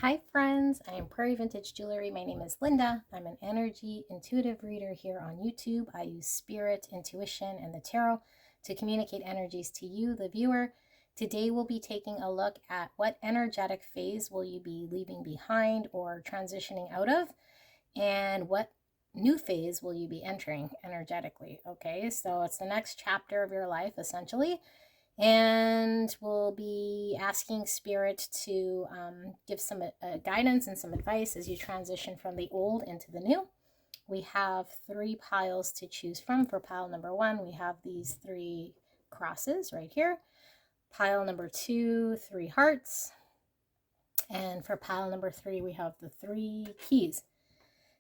Hi friends, I am Prairie Vintage Jewelry. My name is Linda. I'm an energy intuitive reader here on YouTube. I use spirit, intuition, and the tarot to communicate energies to you, the viewer. Today we'll be taking a look at what energetic phase will you be leaving behind or transitioning out of, and what new phase will you be entering energetically. Okay, so it's the next chapter of your life essentially. And we'll be asking Spirit to give some guidance and some advice as you transition from the old into the new. We have 3 piles to choose from. For pile number 1, we have these 3 crosses right here. Pile number 2, 3 hearts. And for pile number 3, we have the 3 keys.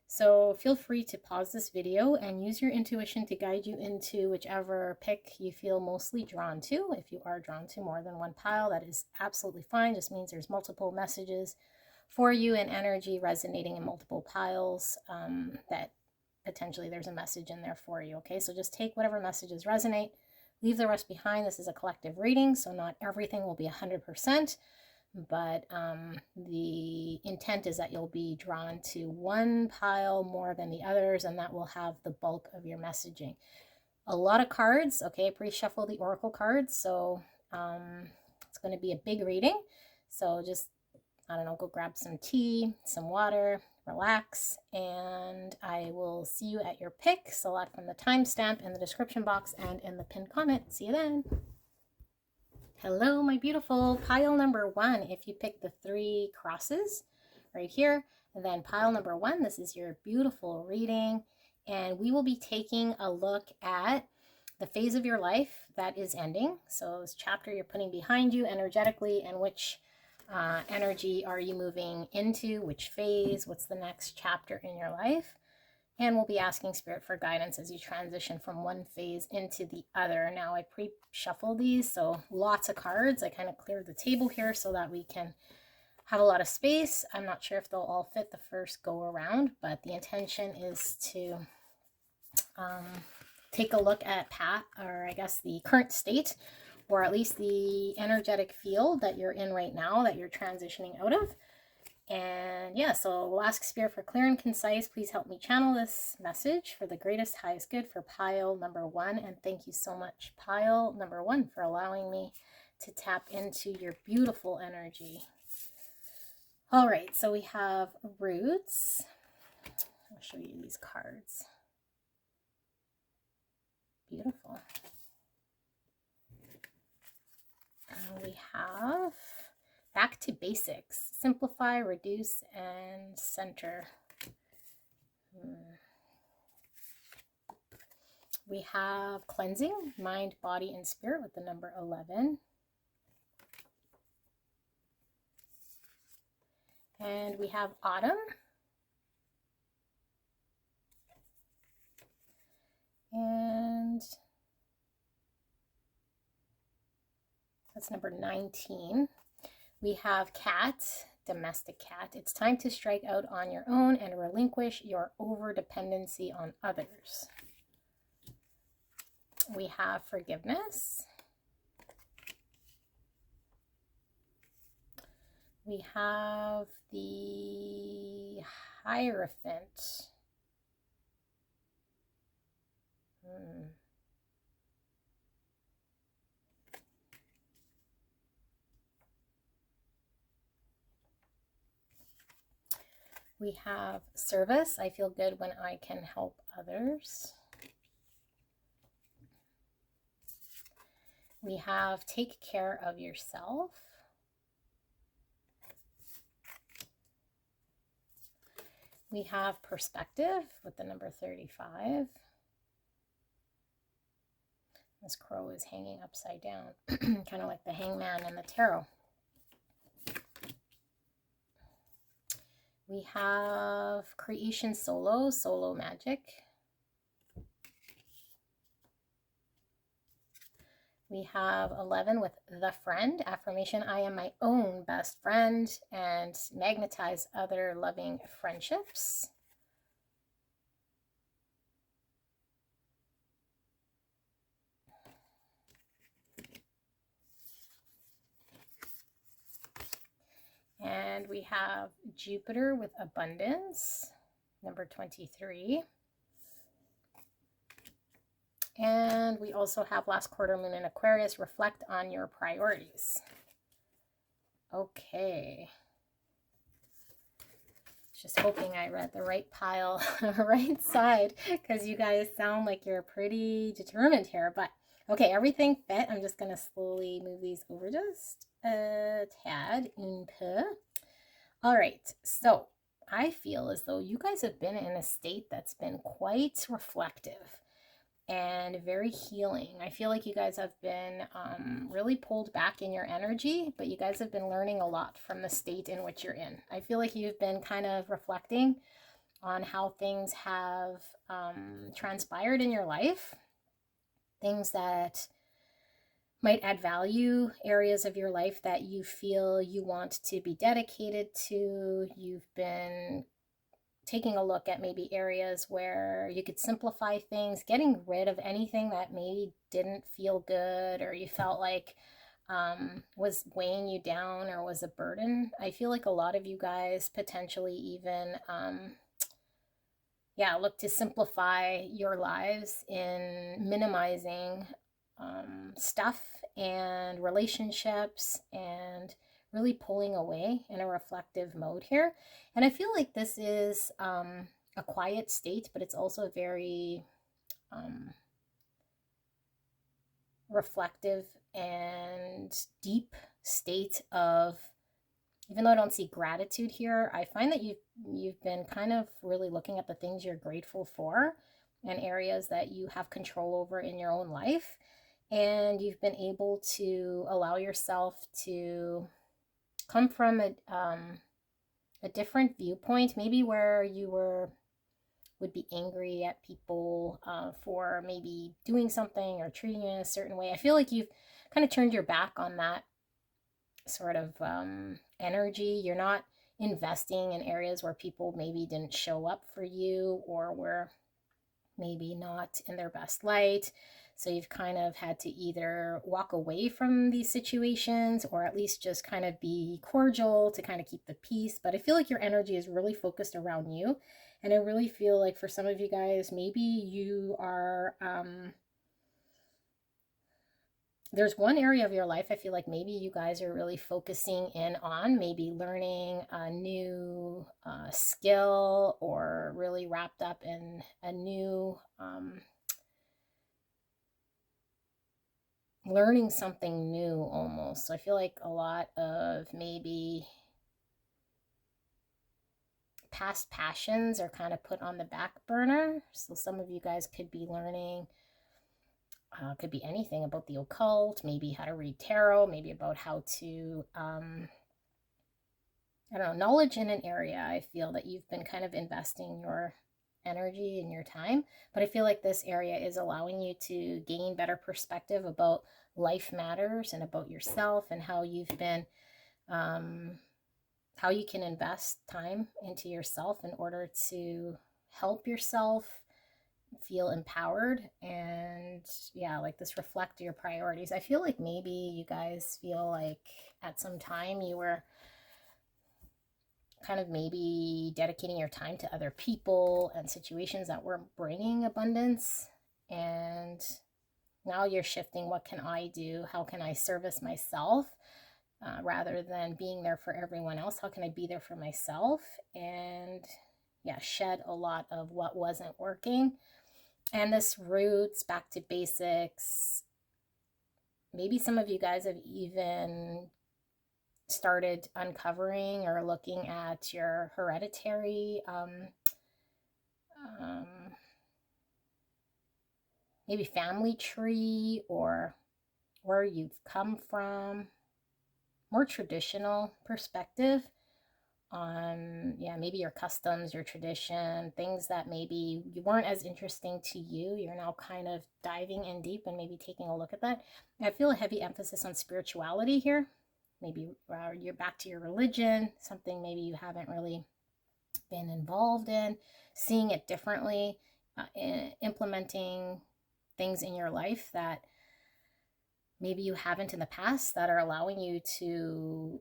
So feel free to pause this video and use your intuition to guide you into whichever pick you feel mostly drawn to. If you are drawn to more than one pile, that is absolutely fine. Just means there's multiple messages for you and energy resonating in multiple piles, that potentially there's a message in there for you. Okay, so just take whatever messages resonate, leave the rest behind. This is a collective reading, so not everything will be 100%. But the intent is that you'll be drawn to one pile more than the others, and that will have the bulk of your messaging. A lot of cards. Okay, pre-shuffle the oracle cards, so it's going to be a big reading. So just, I don't know, go grab some tea, some water, relax, and I will see you at your pick. Select from the timestamp in the description box and in the pinned comment. See you then. Hello, my beautiful. Pile number 1, if you pick the 3 crosses right here, and then pile number 1, this is your beautiful reading, and we will be taking a look at the phase of your life that is ending. So this chapter you're putting behind you energetically, and which energy are you moving into, which phase, what's the next chapter in your life. And we'll be asking Spirit for guidance as you transition from one phase into the other. Now I pre-shuffle these, so lots of cards. I kind of cleared the table here so that we can have a lot of space. I'm not sure if they'll all fit the first go around, but the intention is to take a look at the current state, or at least the energetic field that you're in right now, that you're transitioning out of. And yeah, so we'll ask Spirit for clear and concise. Please help me channel this message for the greatest, highest good for pile number 1. And thank you so much, pile number 1, for allowing me to tap into your beautiful energy. All right, so we have roots. I'll show you these cards. Beautiful. And we have back to basics. Simplify, reduce, and center. We have cleansing, mind, body, and spirit with the number 11. And we have autumn. And that's number 19. We have cat, domestic cat. It's time to strike out on your own and relinquish your over-dependency on others. We have forgiveness. We have the Hierophant. We have service. I feel good when I can help others. We have take care of yourself. We have perspective with the number 35. This crow is hanging upside down, kind of like the hangman in the tarot. We have creation solo magic. We have 11 with the friend, affirmation, I am my own best friend, and magnetize other loving friendships. And we have Jupiter with abundance, number 23. And we also have last quarter moon in Aquarius, reflect on your priorities. Okay. Just hoping I read the right pile, right side, because you guys sound like you're pretty determined here. But okay, everything fit. I'm just going to slowly move these over just a tad, un peu. All right, so I feel as though you guys have been in a state that's been quite reflective and very healing. I feel like you guys have been really pulled back in your energy, but you guys have been learning a lot from the state in which you're in. I feel like you've been kind of reflecting on how things have transpired in your life, things that might add value, areas of your life that you feel you want to be dedicated to. You've been taking a look at maybe areas where you could simplify things, getting rid of anything that maybe didn't feel good or you felt like was weighing you down or was a burden. I feel like a lot of you guys potentially even look to simplify your lives in minimizing stuff and relationships and really pulling away in a reflective mode here. And I feel like this is a quiet state, but it's also a very reflective and deep state of, even though I don't see gratitude here, I find that you've been kind of really looking at the things you're grateful for and areas that you have control over in your own life. And you've been able to allow yourself to come from a different viewpoint, maybe where you would be angry at people for maybe doing something or treating you in a certain way. I feel like you've kind of turned your back on that sort of energy. You're not investing in areas where people maybe didn't show up for you or were maybe not in their best light. So you've kind of had to either walk away from these situations or at least just kind of be cordial to kind of keep the peace. But I feel like your energy is really focused around you. And I really feel like for some of you guys, maybe you are, there's one area of your life I feel like maybe you guys are really focusing in on, maybe learning a new skill or really wrapped up in a new learning something new almost. So I feel like a lot of maybe past passions are kind of put on the back burner. So some of you guys could be learning, could be anything about the occult, maybe how to read tarot, maybe about how to, I don't know, knowledge in an area. I feel that you've been kind of investing your energy and your time, but I feel like this area is allowing you to gain better perspective about life matters and about yourself and how you've been, how you can invest time into yourself in order to help yourself feel empowered and like this reflect your priorities. I feel like maybe you guys feel like at some time you were kind of maybe dedicating your time to other people and situations that weren't bringing abundance, and now you're shifting. What can I do? How can I service myself rather than being there for everyone else? How can I be there for myself and shed a lot of what wasn't working? And this roots back to basics. Maybe some of you guys have even started uncovering or looking at your hereditary maybe family tree or where you've come from, more traditional perspective on maybe your customs, your tradition, things that maybe you weren't as interesting to you. You're now kind of diving in deep and maybe taking a look at that. I feel a heavy emphasis on spirituality here. Maybe you're back to your religion, something maybe you haven't really been involved in, seeing it differently, implementing things in your life that maybe you haven't in the past that are allowing you to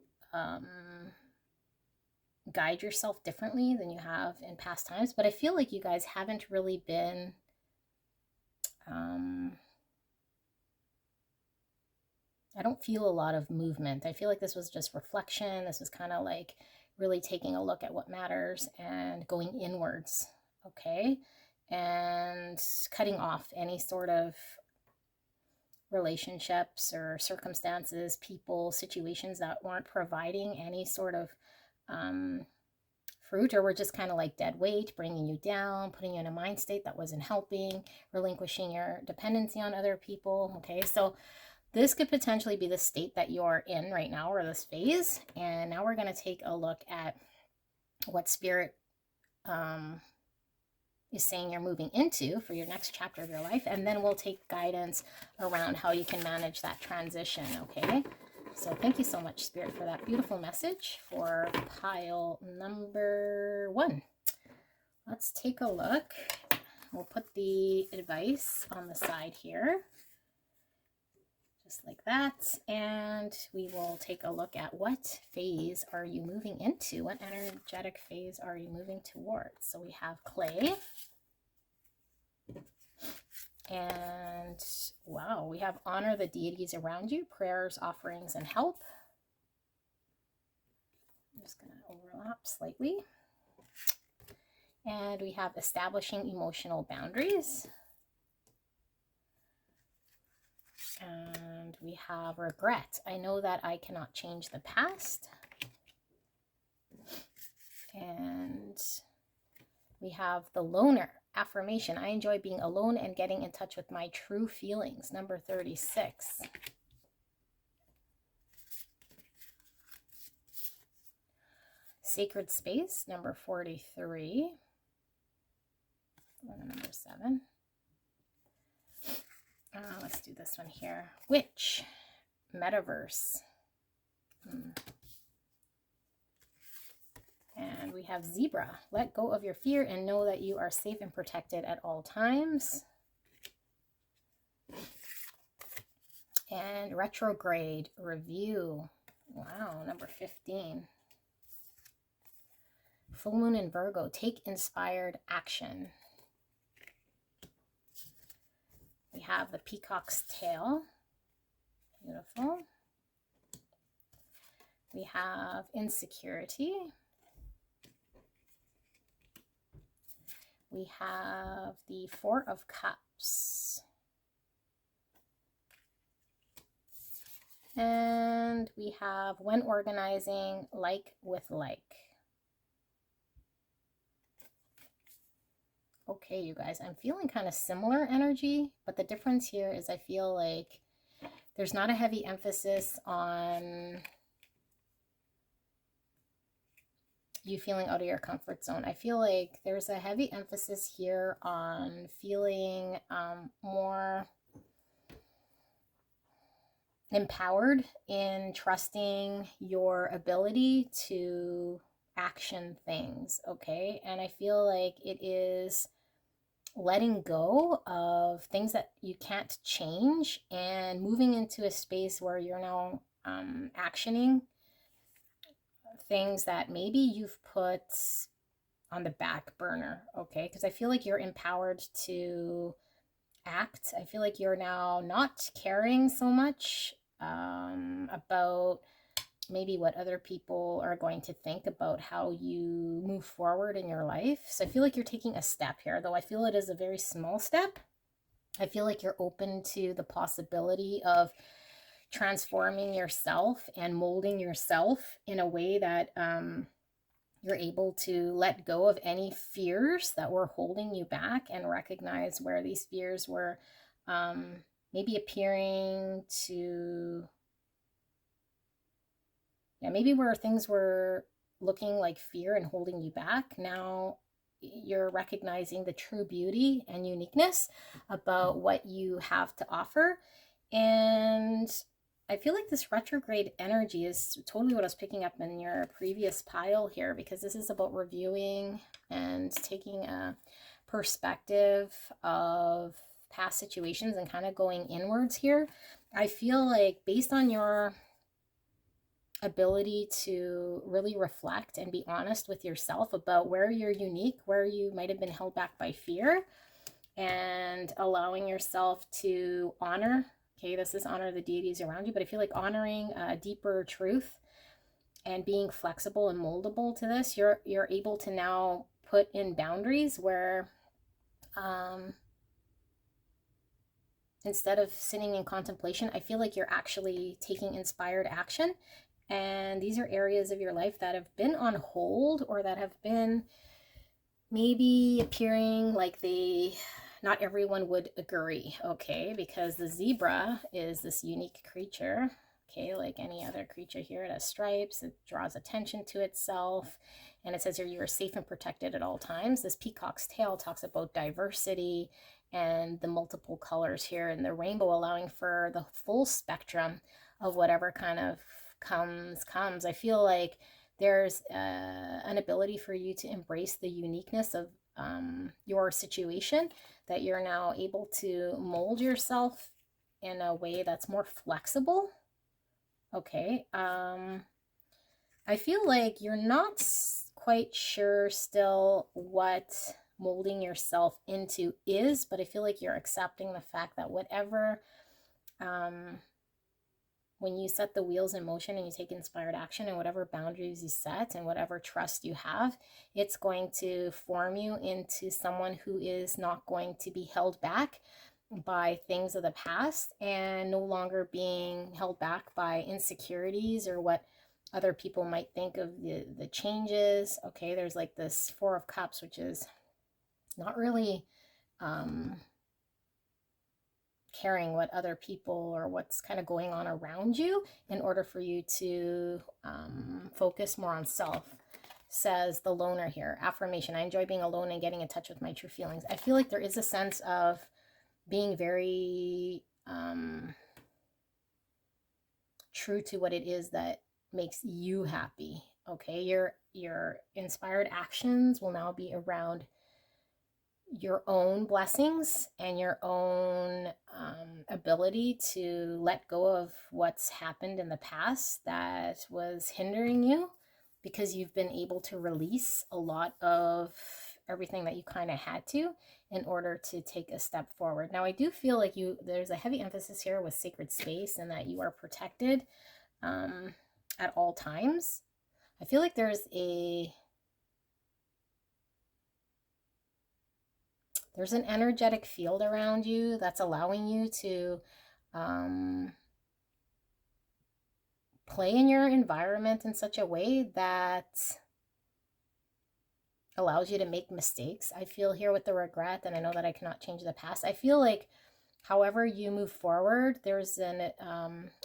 guide yourself differently than you have in past times. But I feel like you guys haven't really been I don't feel a lot of movement. I feel like this was just reflection. This was kind of like really taking a look at what matters and going inwards, okay? And cutting off any sort of relationships or circumstances, people, situations that weren't providing any sort of fruit, or were just kind of like dead weight, bringing you down, putting you in a mind state that wasn't helping, relinquishing your dependency on other people, okay? So this could potentially be the state that you're in right now, or this phase. And now we're going to take a look at what Spirit is saying you're moving into for your next chapter of your life. And then we'll take guidance around how you can manage that transition, okay? So thank you so much, Spirit, for that beautiful message for pile number 1. Let's take a look. We'll put the advice on the side here, just like that. And we will take a look at what phase are you moving into? What energetic phase are you moving towards? So we have clay. And wow, we have honor the deities around you, prayers, offerings, and help. I'm just going to overlap slightly. And we have establishing emotional boundaries. And we have regret. I know that I cannot change the past. And we have the loner. Affirmation. I enjoy being alone and getting in touch with my true feelings. Number 36. Sacred space. Number 43. Number 7. Let's do this one here. Witch. Metaverse. And we have zebra. Let go of your fear and know that you are safe and protected at all times. And retrograde. Review. Wow, number 15. Full moon in Virgo. Take inspired action. We have the peacock's tail. Beautiful. We have insecurity. We have the Four of Cups. And we have when organizing, like with like. Okay, you guys, I'm feeling kind of similar energy, but the difference here is I feel like there's not a heavy emphasis on you feeling out of your comfort zone. I feel like there's a heavy emphasis here on feeling more empowered in trusting your ability to action things, okay? And I feel like it is letting go of things that you can't change and moving into a space where you're now actioning things that maybe you've put on the back burner, okay? Because I feel like you're empowered to act. I feel like you're now not caring so much about maybe what other people are going to think about how you move forward in your life. So I feel like you're taking a step here, though I feel it is a very small step. I feel like you're open to the possibility of transforming yourself and molding yourself in a way that you're able to let go of any fears that were holding you back and recognize where these fears were maybe appearing to, maybe where things were looking like fear and holding you back. Now you're recognizing the true beauty and uniqueness about what you have to offer. And I feel like this retrograde energy is totally what I was picking up in your previous pile here, because this is about reviewing and taking a perspective of past situations and kind of going inwards here. I feel like based on your ability to really reflect and be honest with yourself about where you're unique, where you might have been held back by fear, and allowing yourself to honor. Okay, this is honor the deities around you, but I feel like honoring a deeper truth and being flexible and moldable to this, you're able to now put in boundaries where instead of sitting in contemplation, I feel like you're actually taking inspired action. And these are areas of your life that have been on hold, or that have been maybe appearing like not everyone would agree, okay? Because the zebra is this unique creature, okay? Like any other creature here, it has stripes, it draws attention to itself, and it says here you are safe and protected at all times. This peacock's tail talks about diversity and the multiple colors here, and the rainbow allowing for the full spectrum of whatever kind of comes. I feel like there's an ability for you to embrace the uniqueness of your situation, that you're now able to mold yourself in a way that's more flexible. Okay. I feel like you're not quite sure still what molding yourself into is, but I feel like you're accepting the fact that whatever, when you set the wheels in motion and you take inspired action, and whatever boundaries you set and whatever trust you have, it's going to form you into someone who is not going to be held back by things of the past, and no longer being held back by insecurities or what other people might think of the changes. Okay, there's like this Four of Cups, which is not really caring what other people or what's kind of going on around you, in order for you to focus more on self. Says the loner here. Affirmation: I enjoy being alone and getting in touch with my true feelings. I feel like there is a sense of being very true to what it is that makes you happy. Okay, your inspired actions will now be around your own blessings and your own ability to let go of what's happened in the past that was hindering you, because you've been able to release a lot of everything that you kind of had to in order to take a step forward. Now, I do feel like there's a heavy emphasis here with sacred space, and that you are protected at all times. I feel like there's an energetic field around you that's allowing you to play in your environment in such a way that allows you to make mistakes. I feel here with the regret, and I know that I cannot change the past. I feel like however you move forward, there's an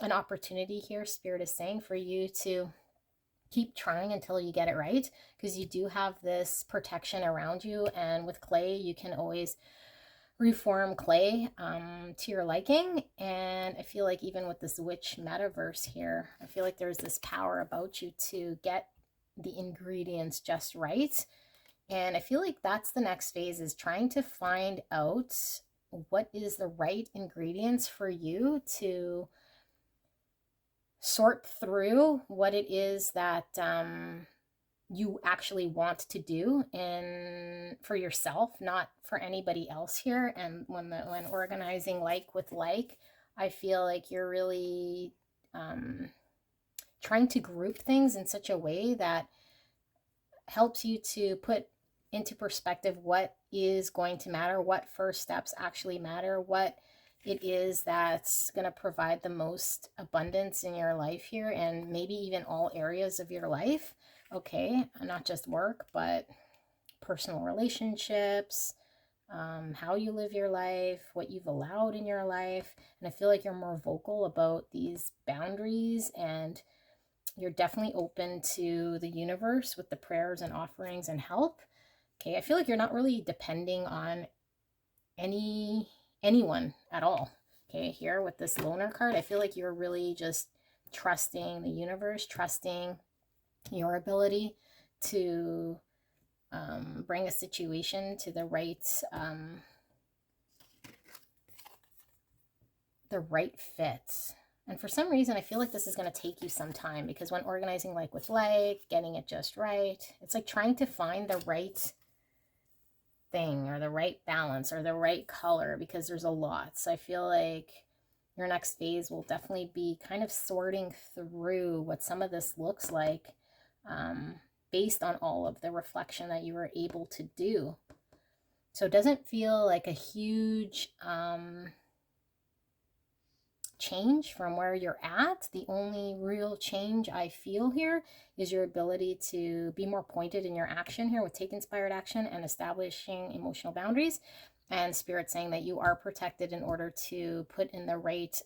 opportunity here, Spirit is saying, for you to keep trying until you get it right, because you do have this protection around you. And with clay, you can always reform clay to your liking. And I feel like even with this witch metaverse here, I feel like there's this power about you to get the ingredients just right. And I feel like that's the next phase, is trying to find out what is the right ingredients for you to sort through what it is that you actually want to do, and for yourself, not for anybody else here. And when organizing like with like, I feel like you're really trying to group things in such a way that helps you to put into perspective what is going to matter, what first steps actually matter, what it is that's going to provide the most abundance in your life here, and maybe even all areas of your life. Okay, not just work, but personal relationships, how you live your life, what you've allowed in your life. And I feel like you're more vocal about these boundaries, and you're definitely open to the universe with the prayers and offerings and help. Okay, I feel like you're not really depending on anyone at all. Okay, here with this loner card, I feel like you're really just trusting the universe, trusting your ability to bring a situation to the right fit. And for some reason, I feel like this is going to take you some time, because when organizing like with like, getting it just right, it's like trying to find the right thing or the right balance or the right color, because there's a lot. So I feel like your next phase will definitely be kind of sorting through what some of this looks like, based on all of the reflection that you were able to do. So it doesn't feel like a huge change from where you're at. The only real change I feel here is your ability to be more pointed in your action here with take inspired action and establishing emotional boundaries, and Spirit saying that you are protected in order to put in the right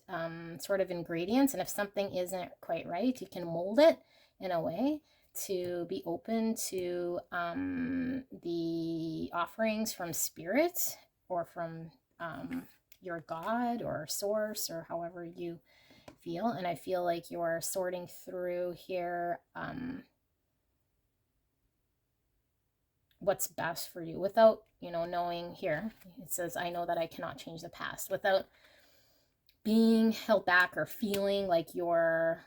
sort of ingredients. And if something isn't quite right, you can mold it in a way to be open to the offerings from Spirit or from your God or source, or however you feel. And I feel like you're sorting through here what's best for you without, knowing here. It says, I know that I cannot change the past, without being held back or feeling like you're,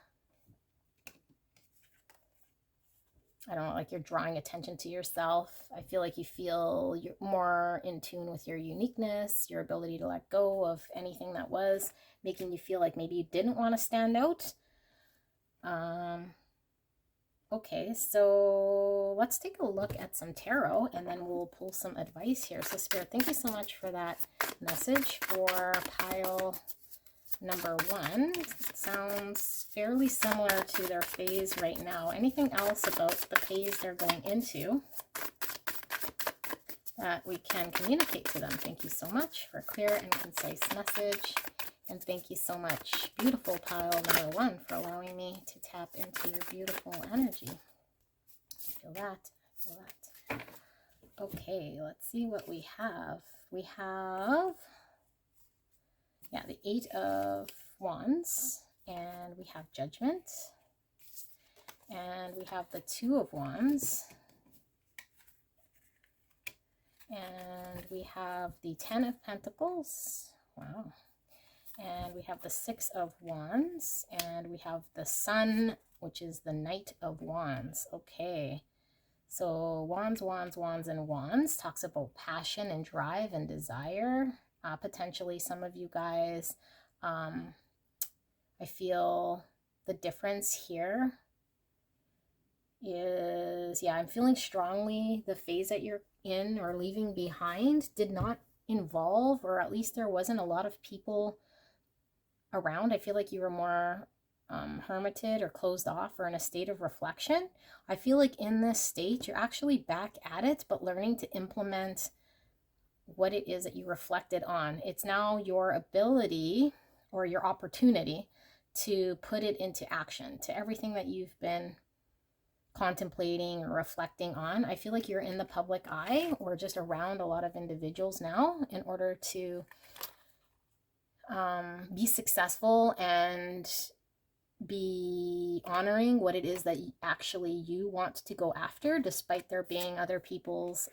I don't know, like you're drawing attention to yourself. I feel like you feel you're more in tune with your uniqueness, your ability to let go of anything that was making you feel like maybe you didn't want to stand out. Okay, so let's take a look at some tarot, and then we'll pull some advice here. So Spirit, thank you so much for that message for pile number 1. It sounds fairly similar to their phase right now. Anything else about the phase they're going into that we can communicate to them? Thank you so much for a clear and concise message. And thank you so much, beautiful pile number 1, for allowing me to tap into your beautiful energy. I feel that. I feel that. Okay, let's see what we have. We have, the 8 of Wands, and we have Judgment, and we have the 2 of Wands, and we have the 10 of Pentacles. Wow. And we have the 6 of Wands, and we have the Sun, which is the Knight of Wands. Okay, so Wands, Wands, Wands, and Wands talks about passion and drive and desire. Potentially some of you guys, I feel the difference here is, I'm feeling strongly the phase that you're in or leaving behind did not involve, or at least there wasn't a lot of people around. I feel like you were more hermited or closed off or in a state of reflection. I feel like in this state, you're actually back at it, but learning to implement what it is that you reflected on. It's now your ability or your opportunity to put it into action, to everything that you've been contemplating or reflecting on. I feel like you're in the public eye or just around a lot of individuals now in order to be successful and be honoring what it is that actually you want to go after, despite there being other people's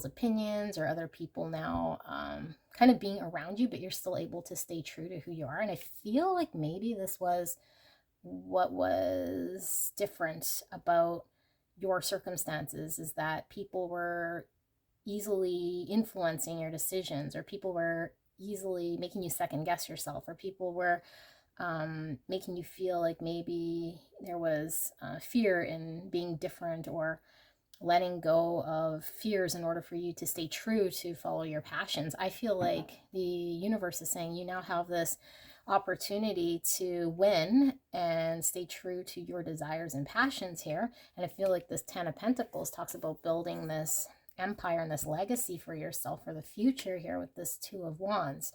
opinions or other people now kind of being around you, but you're still able to stay true to who you are. And I feel like maybe this was what was different about your circumstances, is that people were easily influencing your decisions, or people were easily making you second guess yourself, or people were making you feel like maybe there was fear in being different, or letting go of fears in order for you to stay true to follow your passions. I feel like the universe is saying you now have this opportunity to win and stay true to your desires and passions here. And I feel like this 10 of Pentacles talks about building this empire and this legacy for yourself for the future here with this 2 of Wands.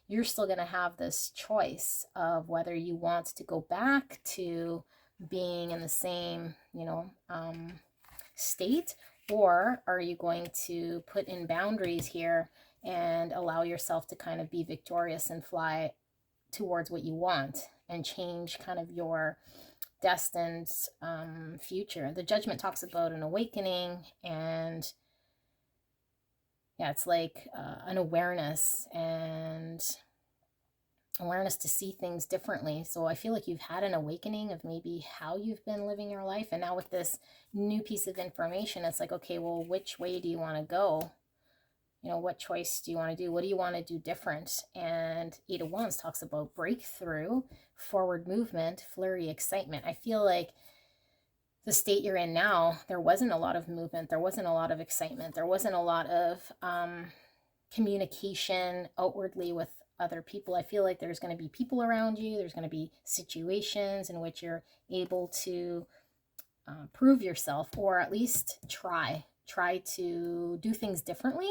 You're still going to have this choice of whether you want to go back to being in the same, state, or are you going to put in boundaries here and allow yourself to kind of be victorious and fly towards what you want and change kind of your destined future. The Judgment talks about an awakening, and it's like an awareness and awareness to see things differently. So I feel like you've had an awakening of maybe how you've been living your life. And now with this new piece of information, it's like, okay, well, which way do you want to go? You know, what choice do you want to do? What do you want to do different? And Eight of Wands talks about breakthrough, forward movement, flurry, excitement. I feel like the state you're in now, there wasn't a lot of movement. There wasn't a lot of excitement. There wasn't a lot of communication outwardly with other people. I feel like there's going to be people around you. There's going to be situations in which you're able to prove yourself, or at least try to do things differently,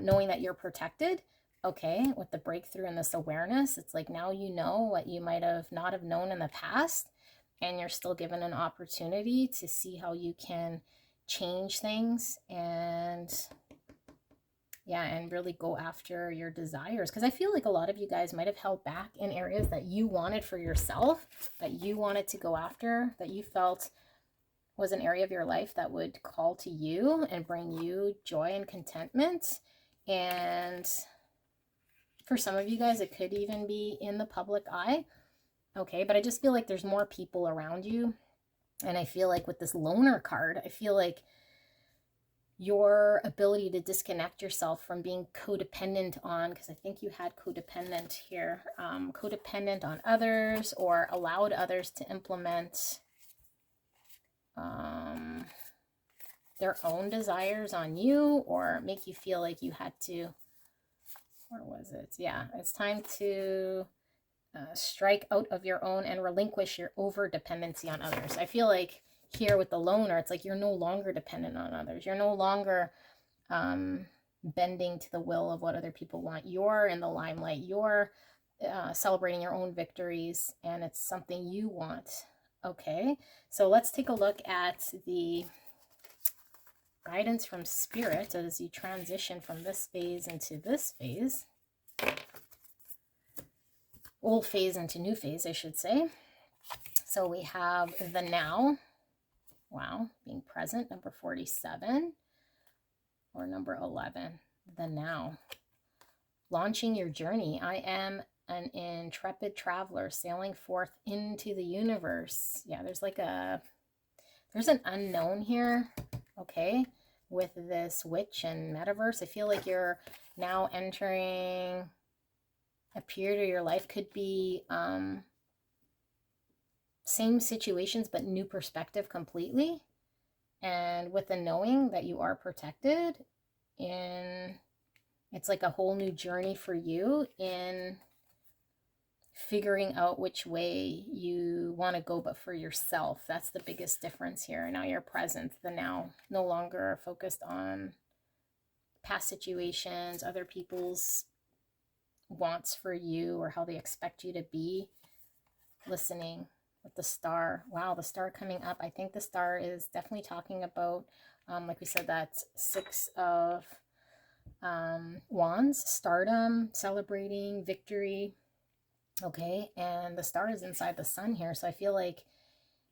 knowing that you're protected. Okay, with the breakthrough and this awareness, it's like now you know what you might have not have known in the past, and you're still given an opportunity to see how you can change things and really go after your desires. Because I feel like a lot of you guys might have held back in areas that you wanted for yourself, that you wanted to go after, that you felt was an area of your life that would call to you and bring you joy and contentment. And for some of you guys, it could even be in the public eye. Okay, but I just feel like there's more people around you. And I feel like with this loner card, I feel like your ability to disconnect yourself from being codependent on, because I think you had codependent here, codependent on others, or allowed others to implement their own desires on you, or make you feel like you had to, where was it? Yeah, it's time to strike out of your own and relinquish your over dependency on others. I feel like here with the loner, it's like you're no longer dependent on others. You're no longer bending to the will of what other people want. You're in the limelight. You're celebrating your own victories, and it's something you want. Okay, so let's take a look at the guidance from Spirit as you transition from this phase into this phase. Old phase into new phase, I should say. So we have the now. Wow, being present, number 47. Or number 11, the now. Launching your journey. I am an intrepid traveler sailing forth into the universe. Yeah, there's an unknown here, okay, with this witch and metaverse. I feel like you're now entering a period of your life, could be same situations but new perspective completely, and with the knowing that you are protected, and it's like a whole new journey for you in figuring out which way you want to go, but for yourself. That's the biggest difference here. Now you're present, the now, no longer focused on past situations, other people's wants for you, or how they expect you to be. Listening with the star. Wow, the star coming up. I think the star is definitely talking about, like we said, that's 6 of Wands, stardom, celebrating victory. Okay, and the star is inside the sun here. So I feel like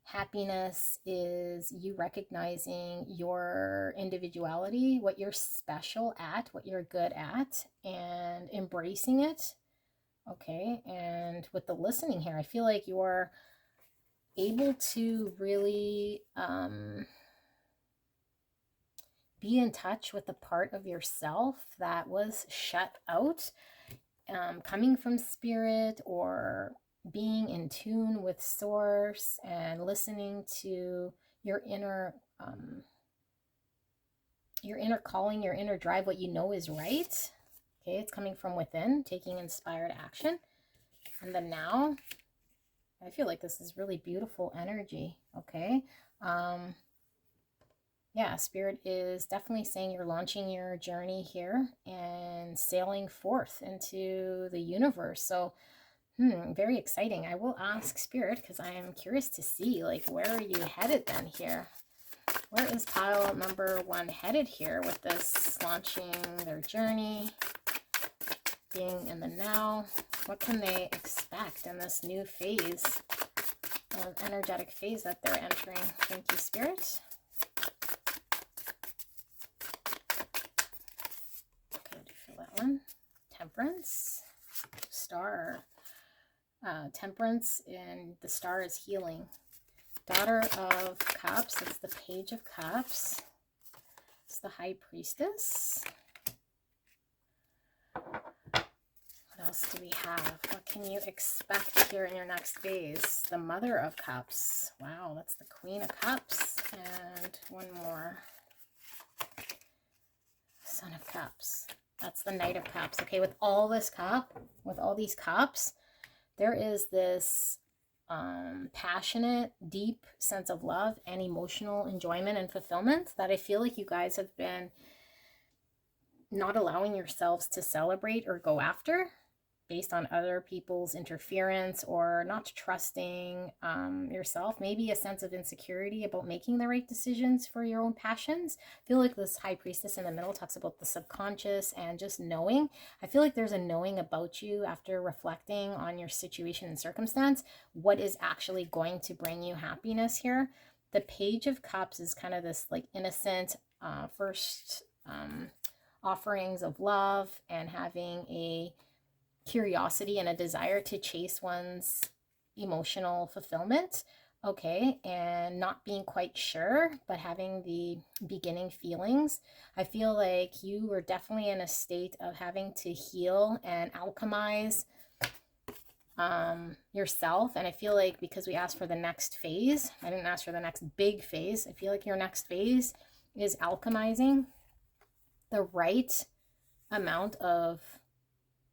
happiness is you recognizing your individuality, what you're special at, what you're good at, and embracing it. Okay, and with the listening here, I feel like you're able to really be in touch with the part of yourself that was shut out, coming from Spirit, or being in tune with Source and listening to your inner calling, your inner drive, what you know is right. Okay, it's coming from within, taking inspired action. And then now, I feel like this is really beautiful energy. Okay, yeah, Spirit is definitely saying you're launching your journey here and sailing forth into the universe. So, very exciting. I will ask Spirit, because I am curious to see, like, where are you headed then here? Where is pile number 1 headed here with this launching their journey, being in the now? What can they expect in this new phase, of energetic phase that they're entering? Thank you, Spirit. Okay, do you feel that one? Temperance. Star. Temperance, and the Star is healing. Daughter of Cups, it's the Page of Cups. It's the High Priestess. What else do we have? What can you expect here in your next phase? The Mother of Cups. Wow, that's the Queen of Cups. And one more. Son of Cups. That's the Knight of Cups. Okay, with all this cup, with all these cups, there is this passionate, deep sense of love and emotional enjoyment and fulfillment that I feel like you guys have been not allowing yourselves to celebrate or go after based on other people's interference, or not trusting yourself. Maybe a sense of insecurity about making the right decisions for your own passions. I feel like this High Priestess in the middle talks about the subconscious and just knowing. I feel like there's a knowing about you after reflecting on your situation and circumstance, what is actually going to bring you happiness here. The Page of Cups is kind of this like innocent first offerings of love, and having a curiosity and a desire to chase one's emotional fulfillment, okay, and not being quite sure, but having the beginning feelings. I feel like you were definitely in a state of having to heal and alchemize yourself. And I feel like because we asked for the next phase, I didn't ask for the next big phase. I feel like your next phase is alchemizing the right amount of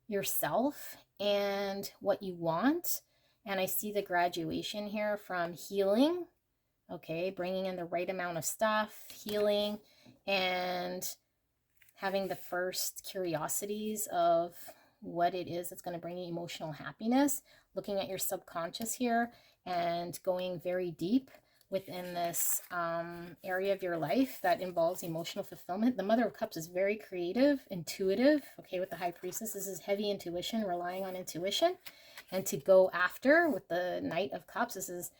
yourself and what you want. And I see the graduation here from healing, okay, bringing in the right amount of stuff, healing, and having the first curiosities of what it is that's going to bring you emotional happiness, looking at your subconscious here and going very deep within this area of your life that involves emotional fulfillment. The Mother of Cups is very creative, intuitive. Okay, with the High Priestess, this is heavy intuition, relying on intuition. And to go after with the Knight of Cups, this is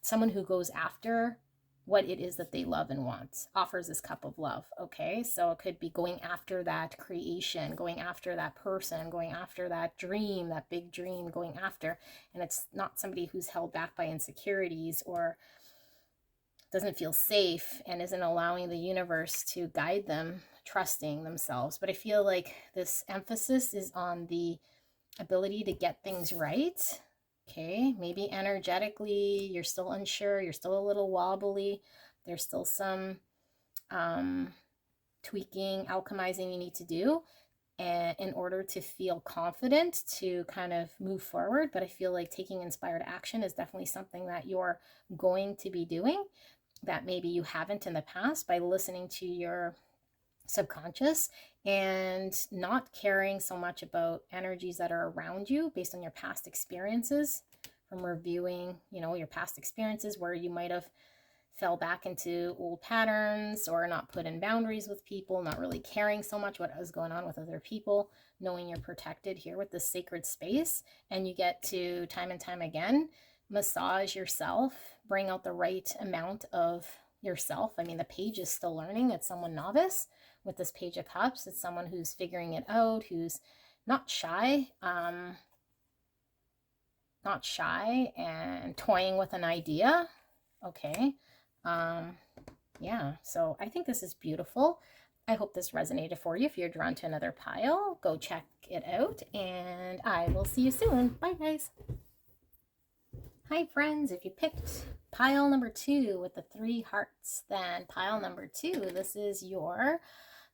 someone who goes after what it is that they love and want, offers this cup of love. Okay, so it could be going after that creation, going after that person, going after that dream, that big dream, going after. And it's not somebody who's held back by insecurities or doesn't feel safe and isn't allowing the universe to guide them, trusting themselves. But I feel like this emphasis is on the ability to get things right. Okay, maybe energetically you're still unsure, you're still a little wobbly, there's still some tweaking, alchemizing you need to do, and in order to feel confident to kind of move forward. But I feel like taking inspired action is definitely something that you're going to be doing that maybe you haven't in the past, by listening to your subconscious and not caring so much about energies that are around you based on your past experiences, from reviewing, you know, your past experiences where you might have fell back into old patterns or not put in boundaries with people, not really caring so much what was going on with other people, knowing you're protected here with this sacred space. And you get to time and time again massage yourself, bring out the right amount of yourself. I mean, the Page is still learning. It's someone novice. With this Page of Cups, it's someone who's figuring it out, who's not shy and toying with an idea. Okay. Yeah, so I think this is beautiful. I hope this resonated for you. If you're drawn to another pile, go check it out, and I will see you soon. Bye, guys. Hi, friends. If you picked pile number 2 with the 3 hearts, then pile number 2, this is your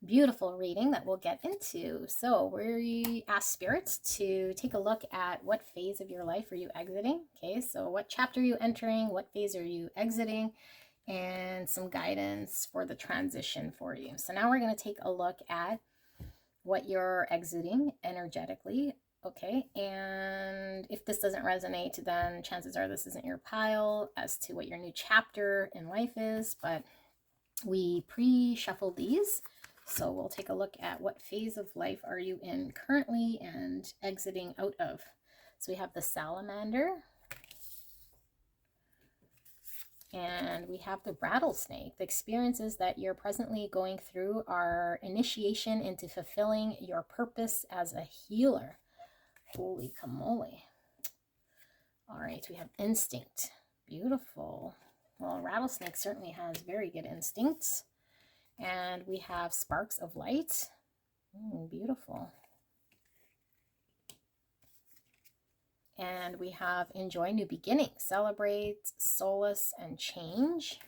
beautiful reading that we'll get into. So we ask spirits to take a look at what phase of your life are you exiting. Okay, so what chapter are you entering? What phase are you exiting? And some guidance for the transition for you. So now we're going to take a look at what you're exiting energetically. Okay, and if this doesn't resonate, then chances are this isn't your pile as to what your new chapter in life is, but we pre-shuffled these. So we'll take a look at what phase of life are you in currently and exiting out of. So we have the Salamander, and we have the Rattlesnake. The experiences that you're presently going through are initiation into fulfilling your purpose as a healer. Holy camole. All right, we have instinct. Beautiful. Well, rattlesnake certainly has very good instincts. And we have sparks of light. Beautiful. And we have enjoy new beginnings, celebrate solace and change.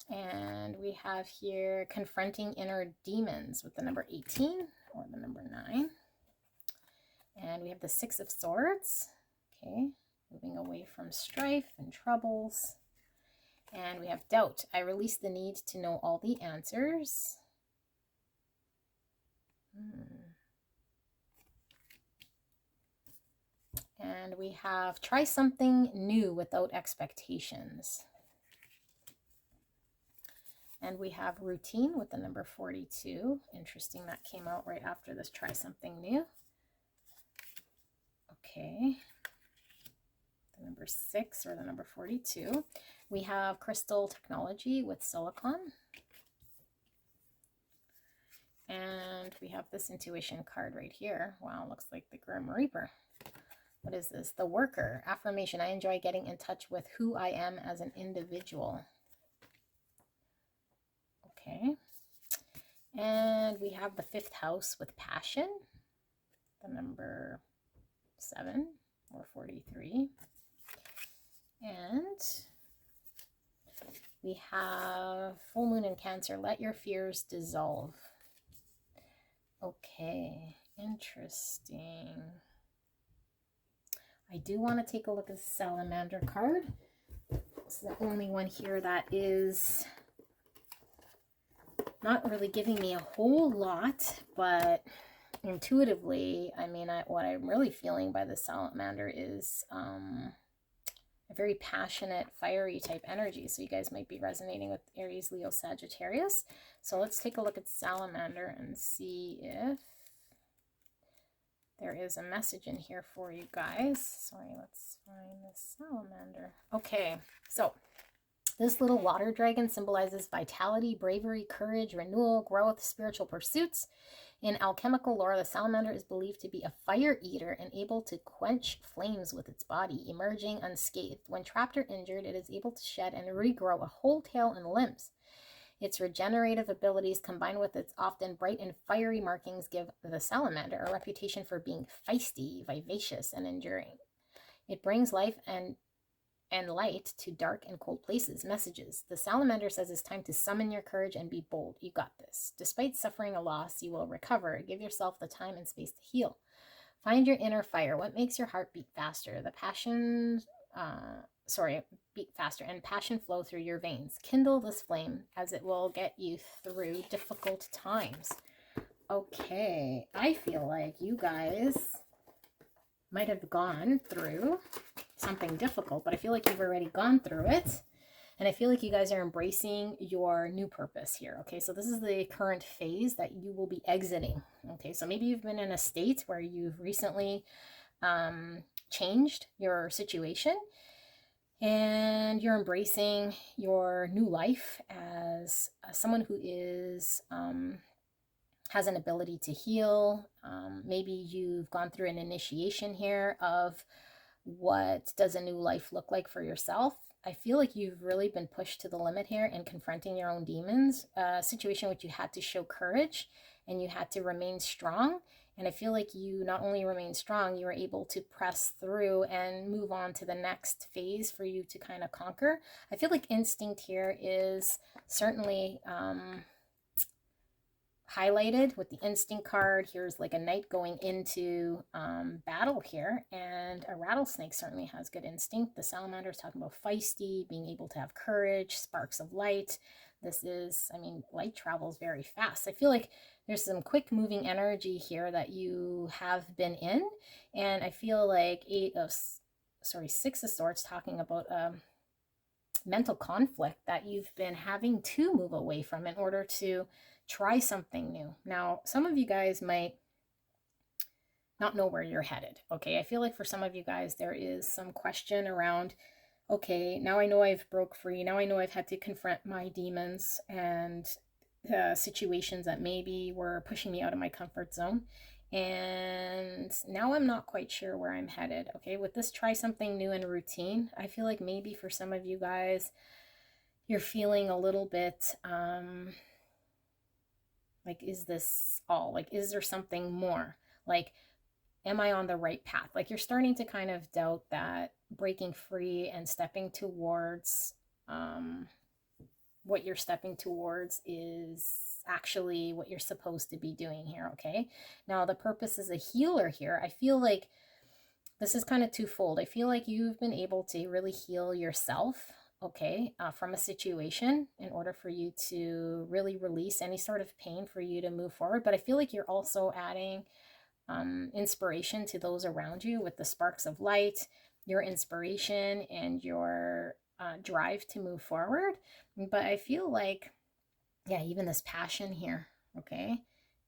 And we have here confronting inner demons with the number 18 or the number 9. And we have the 6 of Swords. Okay, moving away from strife and troubles. And we have doubt. I release the need to know all the answers. And we have try something new without expectations. And we have routine with the number 42. Interesting, that came out right after this try something new. Okay. The number 6 or the number 42. We have crystal technology with silicon. And we have this intuition card right here. Wow, looks like the Grim Reaper. What is this? The worker. Affirmation. I enjoy getting in touch with who I am as an individual. Okay. And we have the 5th house with passion. The number 7 or 43. And we have full moon in Cancer. Let your fears dissolve. Okay. Interesting. I do want to take a look at the Salamander card. It's the only one here that is not really giving me a whole lot, but intuitively, I mean, what I'm really feeling by the Salamander is a very passionate, fiery type energy. So you guys might be resonating with Aries, Leo, Sagittarius. So let's take a look at Salamander and see if there is a message in here for you guys. Sorry, let's find the Salamander. Okay, so this little water dragon symbolizes vitality, bravery, courage, renewal, growth, spiritual pursuits. In alchemical lore, the salamander is believed to be a fire eater and able to quench flames with its body, emerging unscathed. When trapped or injured, it is able to shed and regrow a whole tail and limbs. Its regenerative abilities, combined with its often bright and fiery markings, give the salamander a reputation for being feisty, vivacious, and enduring. It brings life and light to dark and cold places. Messages. The salamander says it's time to summon your courage and be bold. You got this. Despite suffering a loss, you will recover. Give yourself the time and space to heal. Find your inner fire. What makes your heart beat faster? The passion... beat faster and passion flow through your veins. Kindle this flame as it will get you through difficult times. Okay, I feel like you guys might have gone through something difficult, but I feel like you've already gone through it. And I feel like you guys are embracing your new purpose here. Okay, so this is the current phase that you will be exiting. Okay, so maybe you've been in a state where you've recently changed your situation and you're embracing your new life as someone who is has an ability to heal. Maybe you've gone through an initiation here of what does a new life look like for yourself. I feel like you've really been pushed to the limit here in confronting your own demons, a situation which you had to show courage and you had to remain strong. And I feel like you not only remain strong, you were able to press through and move on to the next phase for you to kind of conquer. I feel like instinct here is certainly highlighted with the instinct card. Here's like a knight going into battle here, and a rattlesnake certainly has good instinct. The salamander is talking about feisty, being able to have courage, sparks of light. This is, I mean, light travels very fast. I feel like there's some quick moving energy here that you have been in, and I feel like 6 of Swords talking about mental conflict that you've been having to move away from in order to try something new. Now, some of you guys might not know where you're headed, okay? I feel like for some of you guys, there is some question around, okay, now I know I've broke free. Now I know I've had to confront my demons and situations that maybe were pushing me out of my comfort zone. And now I'm not quite sure where I'm headed. Okay, with this try something new and routine, I feel like maybe for some of you guys, you're feeling a little bit like, is this all? Like, is there something more? Like, am I on the right path? Like, you're starting to kind of doubt that breaking free and stepping towards what you're stepping towards is actually what you're supposed to be doing here. Okay, now the purpose as a healer here, I feel like this is kind of twofold. I feel like you've been able to really heal yourself, okay, from a situation in order for you to really release any sort of pain for you to move forward. But I feel like you're also adding inspiration to those around you with the sparks of light, your inspiration and your drive to move forward. But I feel like, yeah, even this passion here, okay,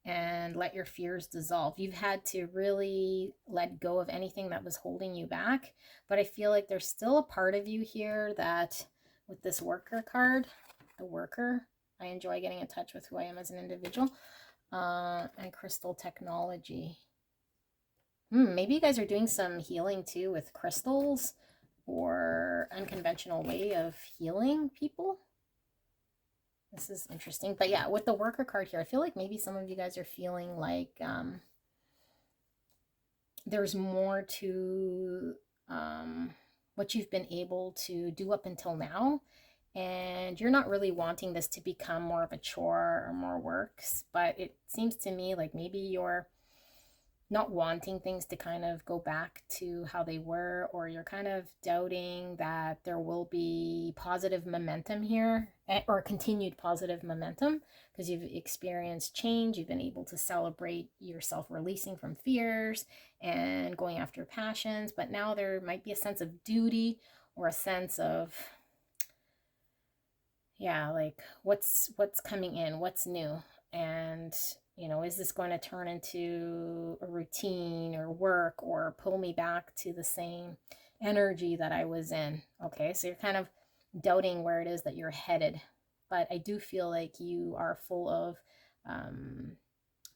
and let your fears dissolve. You've had to really let go of anything that was holding you back. But I feel like there's still a part of you here that, with this worker card, the worker, I enjoy getting in touch with who I am as an individual, and crystal technology. Maybe you guys are doing some healing too with crystals or unconventional way of healing people. This is interesting. But yeah, with the worker card here, I feel like maybe some of you guys are feeling like there's more to what you've been able to do up until now. And you're not really wanting this to become more of a chore or more works. But it seems to me like maybe you're not wanting things to kind of go back to how they were, or you're kind of doubting that there will be positive momentum here, or continued positive momentum, because you've experienced change. You've been able to celebrate yourself releasing from fears and going after passions. But now there might be a sense of duty, or a sense of, yeah, like what's coming in, what's new. And you know, is this going to turn into a routine or work, or pull me back to the same energy that I was in? Okay, so you're kind of doubting where it is that you're headed. But I do feel like you are full of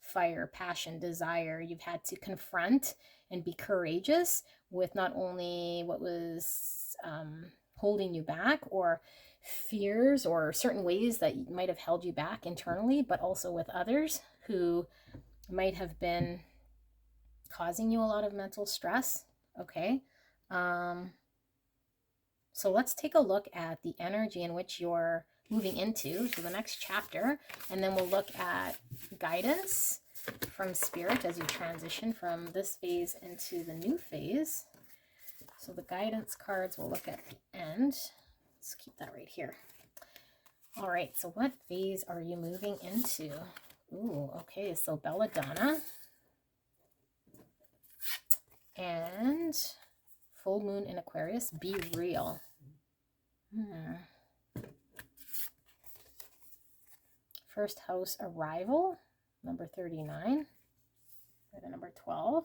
fire, passion, desire. You've had to confront and be courageous with not only what was holding you back, or fears, or certain ways that might have held you back internally, but also with others who might have been causing you a lot of mental stress. Okay, so let's take a look at the energy in which you're moving into, so the next chapter, and then we'll look at guidance from spirit as you transition from this phase into the new phase. So the guidance cards we'll look at the end. Let's keep that right here. All right, so what phase are you moving into? Ooh, okay, so Belladonna and full moon in Aquarius, be real. First house arrival, number 39, or the number 12.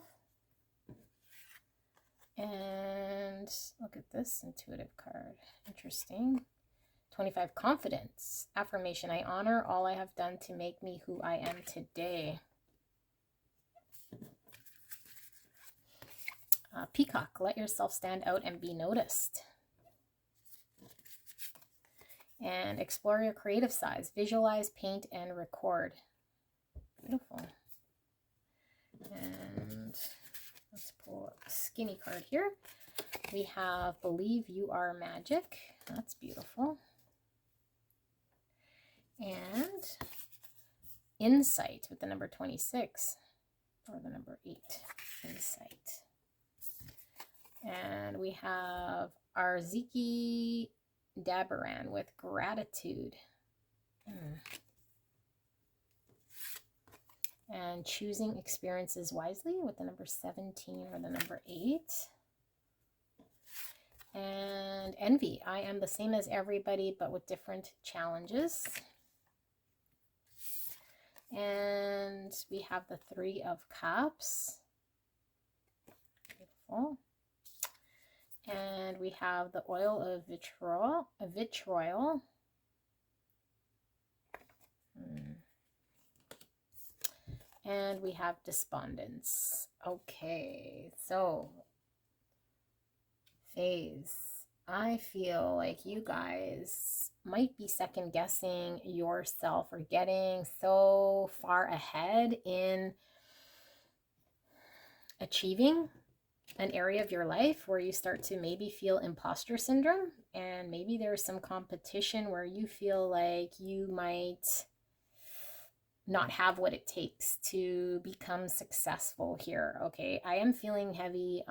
And look at this intuitive card. Interesting. 25, confidence. Affirmation, I honor all I have done to make me who I am today. Peacock, let yourself stand out and be noticed. And explore your creative sides. Visualize, paint, and record. Beautiful. And let's pull a skinny card here. We have believe you are magic. That's beautiful. And insight with the number 26, or the number 8, insight. And we have Arziki Dabaran with gratitude. And choosing experiences wisely with the number 17, or the number 8. And envy, I am the same as everybody but with different challenges. And we have the 3 of Cups. Beautiful. And we have the oil of vitriol. And we have despondence. Okay, so phase. I feel like you guys might be second guessing yourself or getting so far ahead in achieving an area of your life where you start to maybe feel imposter syndrome, and maybe there's some competition where you feel like you might not have what it takes to become successful here. Okay, I am feeling heavy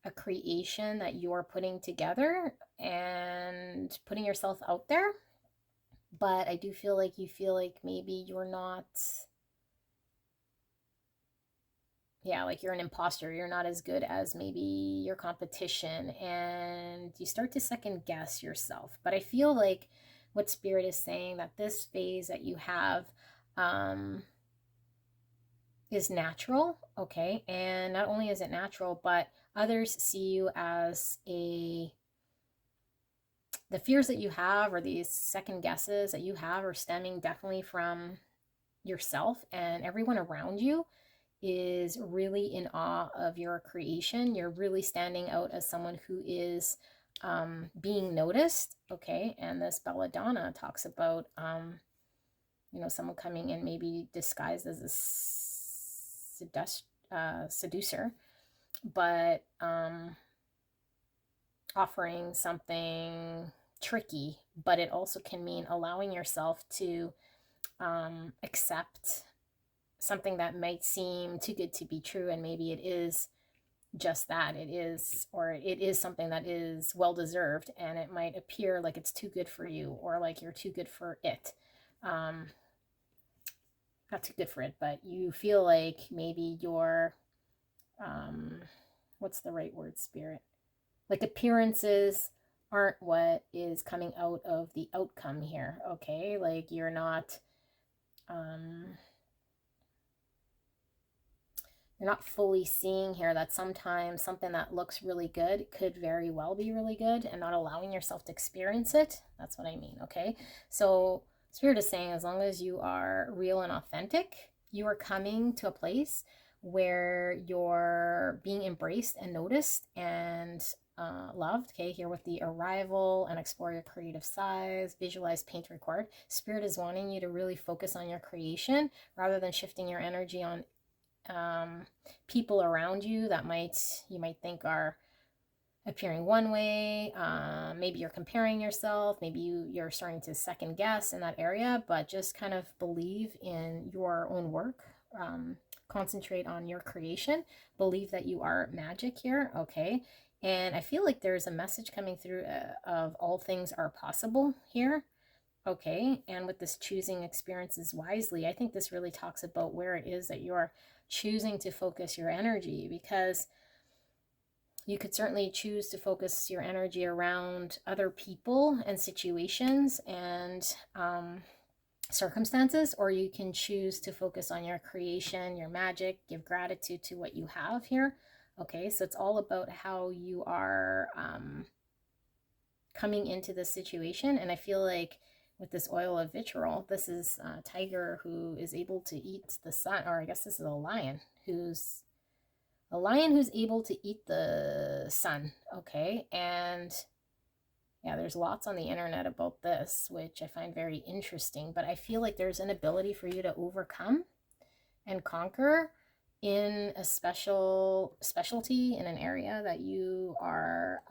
a creation that you're putting together and putting yourself out there, but I do feel like you feel like maybe you're not, yeah, like you're an imposter. You're not as good as maybe your competition, and you start to second guess yourself. But I feel like what Spirit is saying, that this phase that you have is natural, okay? And not only is it natural, but others see you as the fears that you have, or these second guesses that you have, are stemming definitely from yourself, and everyone around you is really in awe of your creation. You're really standing out as someone who is being noticed, okay? And this belladonna talks about, someone coming in maybe disguised as a seducer, but offering something tricky. But it also can mean allowing yourself to accept something that might seem too good to be true, and maybe it is just that. It is something that is well deserved, and it might appear like it's too good for you, or like you're too good for it. Not too good for it, but you feel like maybe you're what's the right word, Spirit? Like appearances aren't what is coming out of the outcome here, okay? Like you're not fully seeing here that sometimes something that looks really good could very well be really good, and not allowing yourself to experience it. That's what I mean, okay? So Spirit is saying, as long as you are real and authentic, you are coming to a place where you're being embraced and noticed and loved, okay? Here with the arrival and explore your creative size, visualize, paint, record. Spirit is wanting you to really focus on your creation rather than shifting your energy on people around you that you might think are appearing one way. Maybe you're comparing yourself, maybe you're starting to second guess in that area, but just kind of believe in your own work. Concentrate on your creation, believe that you are magic here, okay? And I feel like there's a message coming through of all things are possible here. Okay, and with this choosing experiences wisely, I think this really talks about where it is that you're choosing to focus your energy, because you could certainly choose to focus your energy around other people and situations and circumstances, or you can choose to focus on your creation, your magic, give gratitude to what you have here. Okay, so it's all about how you are coming into this situation. And I feel like with this oil of vitriol, this is a tiger who is able to eat the sun, or I guess this is a lion who's able to eat the sun, okay? And yeah, there's lots on the internet about this, which I find very interesting, but I feel like there's an ability for you to overcome and conquer in a specialty in an area that you are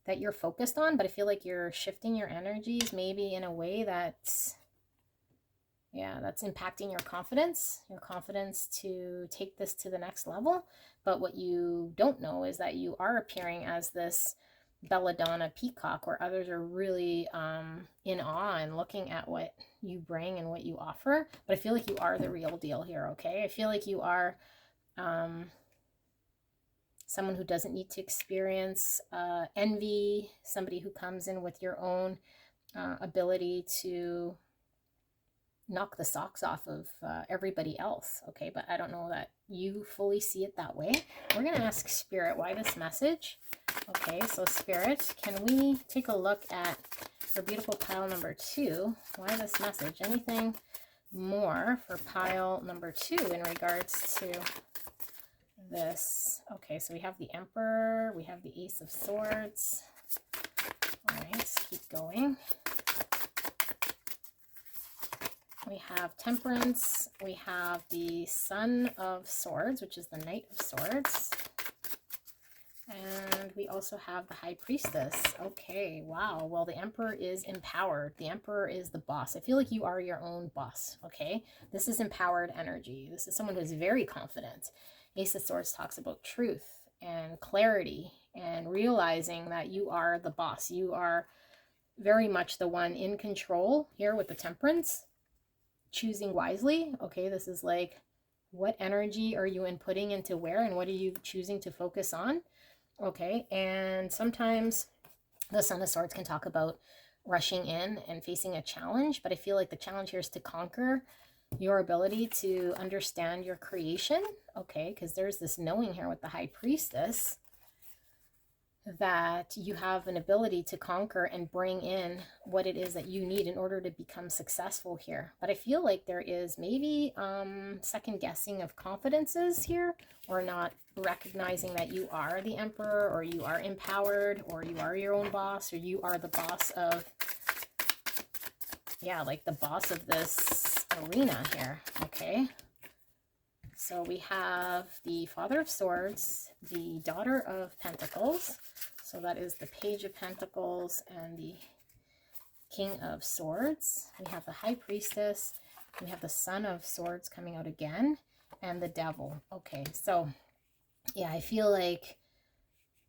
that you're focused on. But I feel like you're shifting your energies maybe in a way that's impacting your confidence to take this to the next level. But what you don't know is that you are appearing as this belladonna peacock, where others are really in awe and looking at what you bring and what you offer. But I feel like you are the real deal here, okay? I feel like you are someone who doesn't need to experience envy, somebody who comes in with your own ability to knock the socks off of everybody else, okay? But I don't know that you fully see it that way. We're going to ask Spirit why this message. Okay, so Spirit, can we take a look at for beautiful pile number 2? Why this message? Anything more for pile number 2 in regards to this? Okay, so we have the Emperor, we have the Ace of Swords. All right, let's keep going. We have Temperance, we have the Son of Swords, which is the Knight of Swords. And we also have the High Priestess. Okay, wow. Well, the Emperor is empowered. The Emperor is the boss. I feel like you are your own boss, okay? This is empowered energy. This is someone who is very confident. Ace of Swords talks about truth and clarity and realizing that you are the boss. You are very much the one in control here with the Temperance. Choosing wisely. Okay, this is like, what energy are you inputting into where, and what are you choosing to focus on? Okay, and sometimes the Son of Swords can talk about rushing in and facing a challenge, but I feel like the challenge here is to conquer your ability to understand your creation, okay, because there's this knowing here with the High Priestess that you have an ability to conquer and bring in what it is that you need in order to become successful here. But I feel like there is maybe second guessing of confidences here, or not recognizing that you are the Emperor, or you are empowered, or you are your own boss, or you are the boss of, yeah, like the boss of this arena here. Okay, so we have the Father of Swords, the Daughter of Pentacles, so that is the Page of Pentacles, and the King of Swords. We have the High Priestess, we have the Son of Swords coming out again, and the Devil. Okay, so yeah, I feel like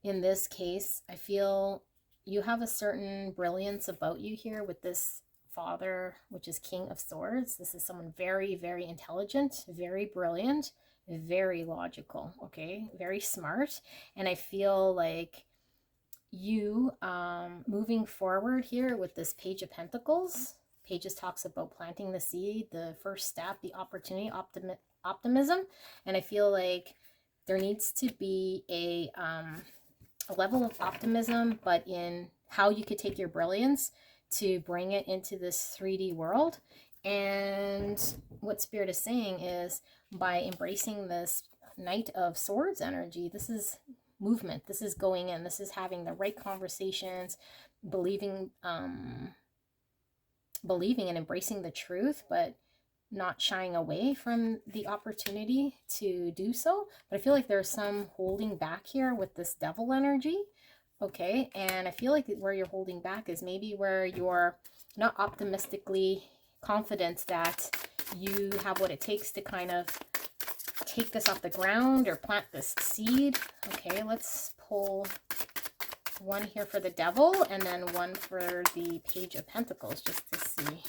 in this case, I feel you have a certain brilliance about you here with this Father, which is King of Swords. This is someone very, very intelligent, very brilliant, very logical, okay, very smart. And I feel like you moving forward here with this Page of Pentacles. Pages talks about planting the seed, the first step, the opportunity, optimism. And I feel like there needs to be a level of optimism, but in how you could take your brilliance to bring it into this 3D world. And what Spirit is saying is, by embracing this Knight of Swords energy, this is movement, this is going in, this is having the right conversations, believing and embracing the truth, but not shying away from the opportunity to do so. But I feel like there's some holding back here with this Devil energy. Okay, and I feel like where you're holding back is maybe where you're not optimistically confident that you have what it takes to kind of take this off the ground or plant this seed. Okay, let's pull one here for the Devil and then one for the Page of Pentacles just to see.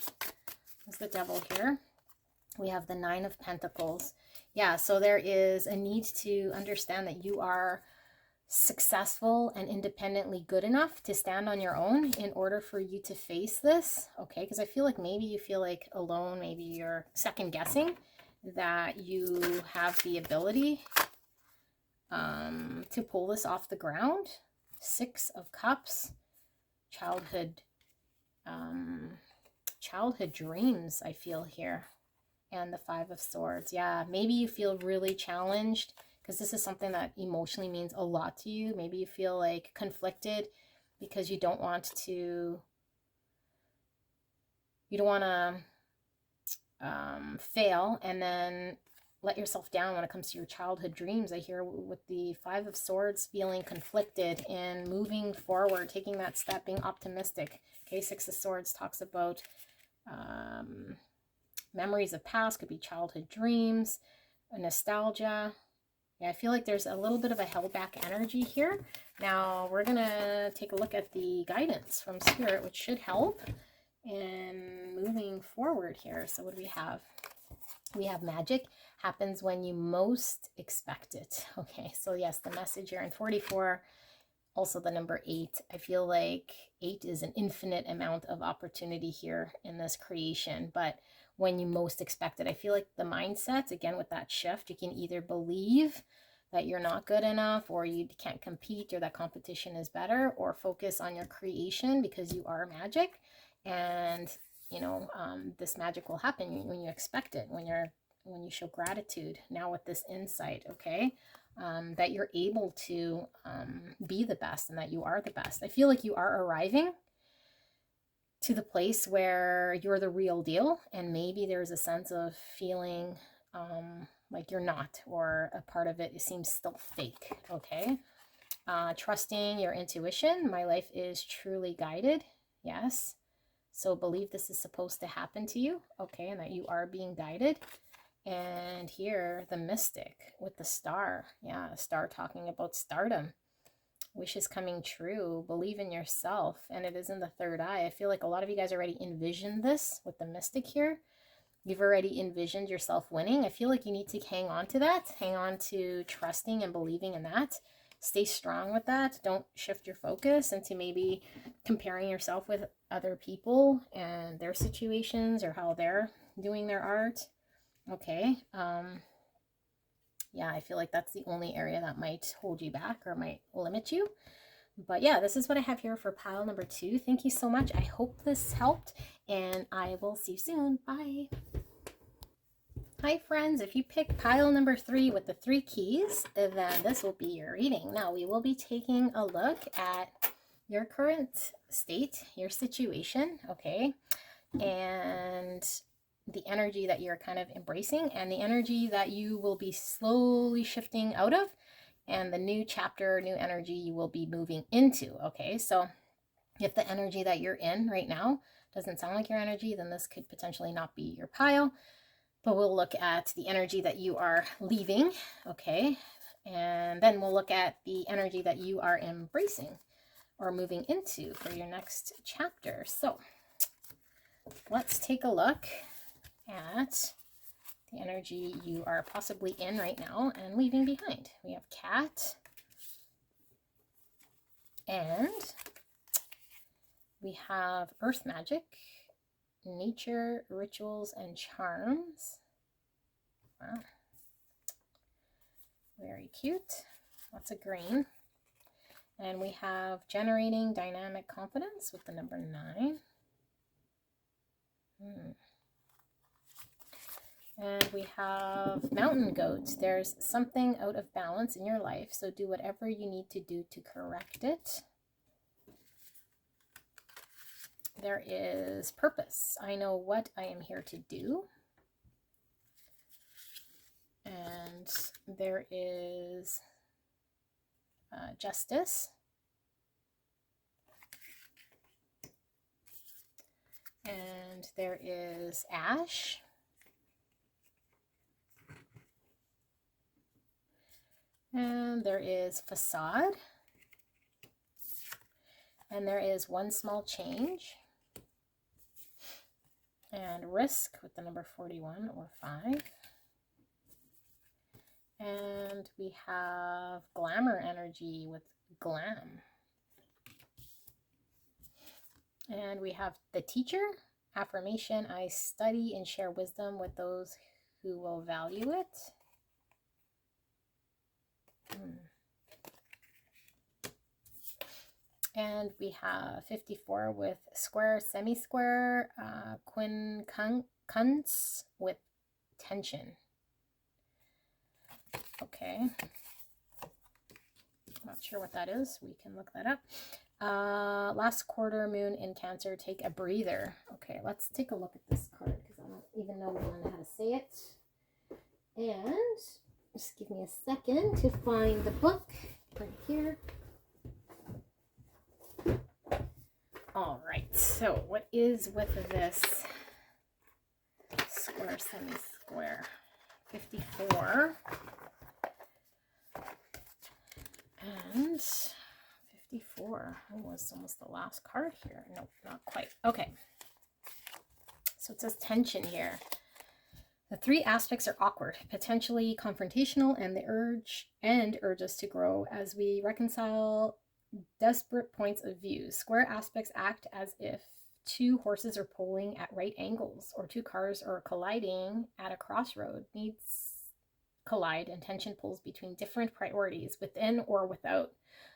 There's the Devil here. We have the Nine of Pentacles. Yeah, so there is a need to understand that you are successful and independently good enough to stand on your own in order for you to face this. Okay, because I feel like maybe you feel like alone, maybe you're second guessing that you have the ability to pull this off the ground. Six of Cups, childhood dreams, I feel here. And the Five of Swords. Yeah, maybe you feel really challenged because this is something that emotionally means a lot to you. Maybe you feel like conflicted because you don't want to fail and then let yourself down when it comes to your childhood dreams. I hear with the Five of Swords feeling conflicted and moving forward, taking that step, being optimistic. Okay, Six of Swords talks about memories of past, could be childhood dreams, nostalgia. Yeah, I feel like there's a little bit of a held back energy here. Now we're gonna take a look at the guidance from Spirit, which should help in moving forward here. So what do we have? We have magic happens when you most expect it. Okay, so yes, the message here in 44, also the number 8. I feel like 8 is an infinite amount of opportunity here in this creation, but when you most expect it, I feel like the mindset, again, with that shift, you can either believe that you're not good enough, or you can't compete, or that competition is better, or focus on your creation because you are magic. And you know, this magic will happen when you expect it, when you show gratitude. Now with this insight, okay, that you're able to be the best, and that you are the best. I feel like you are arriving to the place where you're the real deal, and maybe there's a sense of feeling like you're not, or a part of it seems still fake, okay? Trusting your intuition. My life is truly guided. Yes. So believe this is supposed to happen to you, okay, and that you are being guided. And here, the mystic with the star. Yeah, a star talking about stardom. Wish is coming true. Believe in yourself. And it is in the third eye. I feel like a lot of you guys already envisioned this with the mystic here. You've already envisioned yourself winning. I feel like you need to hang on to that. Hang on to trusting and believing in that. Stay strong with that. Don't shift your focus into maybe comparing yourself with other people and their situations, or how they're doing their art. Okay. Yeah, I feel like that's the only area that might hold you back or might limit you. But yeah, this is what I have here for pile number 2. Thank you so much. I hope this helped, and I will see you soon. Bye. Hi friends, if you pick pile number 3 with the 3 keys, then this will be your reading. Now we will be taking a look at your current state, your situation, okay, and the energy that you're kind of embracing, and the energy that you will be slowly shifting out of, and the new chapter, new energy you will be moving into, okay? So if the energy that you're in right now doesn't sound like your energy, then this could potentially not be your pile. But we'll look at the energy that you are leaving, okay? And then we'll look at the energy that you are embracing or moving into for your next chapter. So let's take a look at the energy you are possibly in right now and leaving behind. We have cat, and we have earth magic, nature, rituals, and charms. Wow. Very cute. Lots of green. And we have generating dynamic confidence with the number 9. And we have mountain goats. There's something out of balance in your life, so do whatever you need to do to correct it. There is purpose. I know what I am here to do. And there is justice. And there is ash. And there is facade. And there is one small change. And risk with the number 41 or 5. And we have glamour energy with glam. And we have the teacher, affirmation, I study and share wisdom with those who will value it. And we have 54 with square, semi-square, quincunx with tension. Okay. Not sure what that is. We can look that up. Last quarter moon in Cancer, take a breather. Okay, let's take a look at this card because I don't even know how to say it. And just give me a second to find the book right here. All right, so what is with this square, semi-square? 54 and 54. Almost the last card here. Nope, not quite. Okay, so it says tension here. The 3 aspects are awkward, potentially confrontational, and the urge us to grow as we reconcile desperate points of view. Square aspects act as if 2 horses are pulling at right angles, or 2 cars are colliding at a crossroad. Needs collide and tension pulls between different priorities within or without.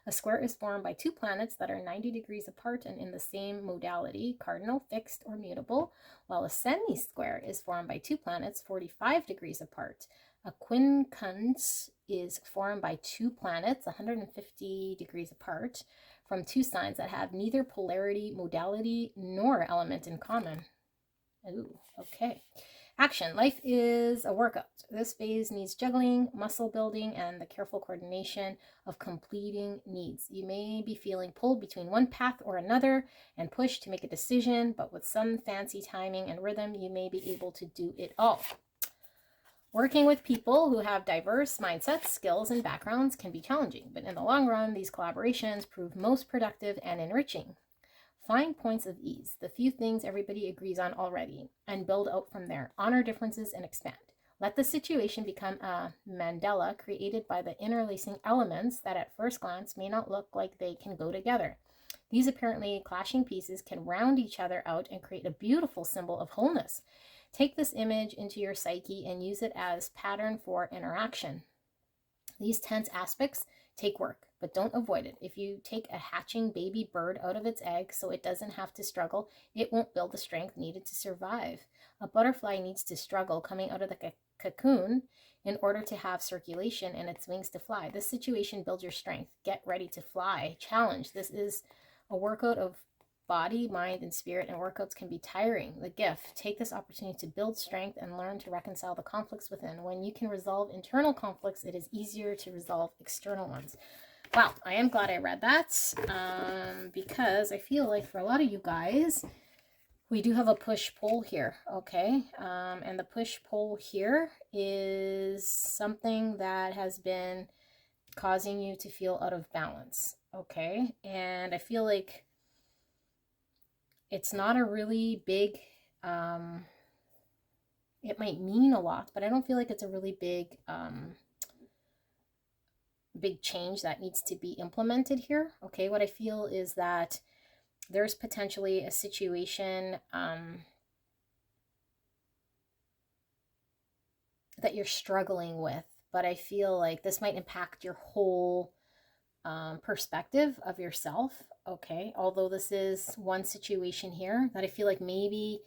A square is formed by two planets that are 90 degrees apart and in the same modality, cardinal, fixed, or mutable, while a semi-square is formed by two planets 45 degrees apart. A quincunx is formed by two planets 150 degrees apart from two signs that have neither polarity, modality, nor element in common. Ooh, okay. Action. Life is a workout. This phase needs juggling, muscle building, and the careful coordination of completing needs. You may be feeling pulled between one path or another and pushed to make a decision, but with some fancy timing and rhythm, you may be able to do it all. Working with people who have diverse mindsets, skills, and backgrounds can be challenging, but in the long run, these collaborations prove most productive and enriching. Find points of ease, the few things everybody agrees on already, and build out from there. Honor differences and expand. Let the situation become a mandala created by the interlacing elements that at first glance may not look like they can go together. These apparently clashing pieces can round each other out and create a beautiful symbol of wholeness. Take this image into your psyche and use it as pattern for interaction. These tense aspects take work, but don't avoid it. If you take a hatching baby bird out of its egg so it doesn't have to struggle, it won't build the strength needed to survive. A butterfly needs to struggle coming out of the cocoon in order to have circulation and its wings to fly. This situation builds your strength. Get ready to fly. Challenge. This is a workout of body, mind, and spirit, and workouts can be tiring. The gift. Take this opportunity to build strength and learn to reconcile the conflicts within. When you can resolve internal conflicts, it is easier to resolve external ones. Wow, I am glad I read that because I feel like for a lot of you guys, we do have a push-pull here, okay? And the push-pull here is something that has been causing you to feel out of balance, okay? And I feel like it's not a really big, it might mean a lot, but I don't feel like it's a really big, big change that needs to be implemented here. Okay, what I feel is that there's potentially a situation that you're struggling with, but I feel like this might impact your whole perspective of yourself. Okay, although this is one situation here that I feel like maybe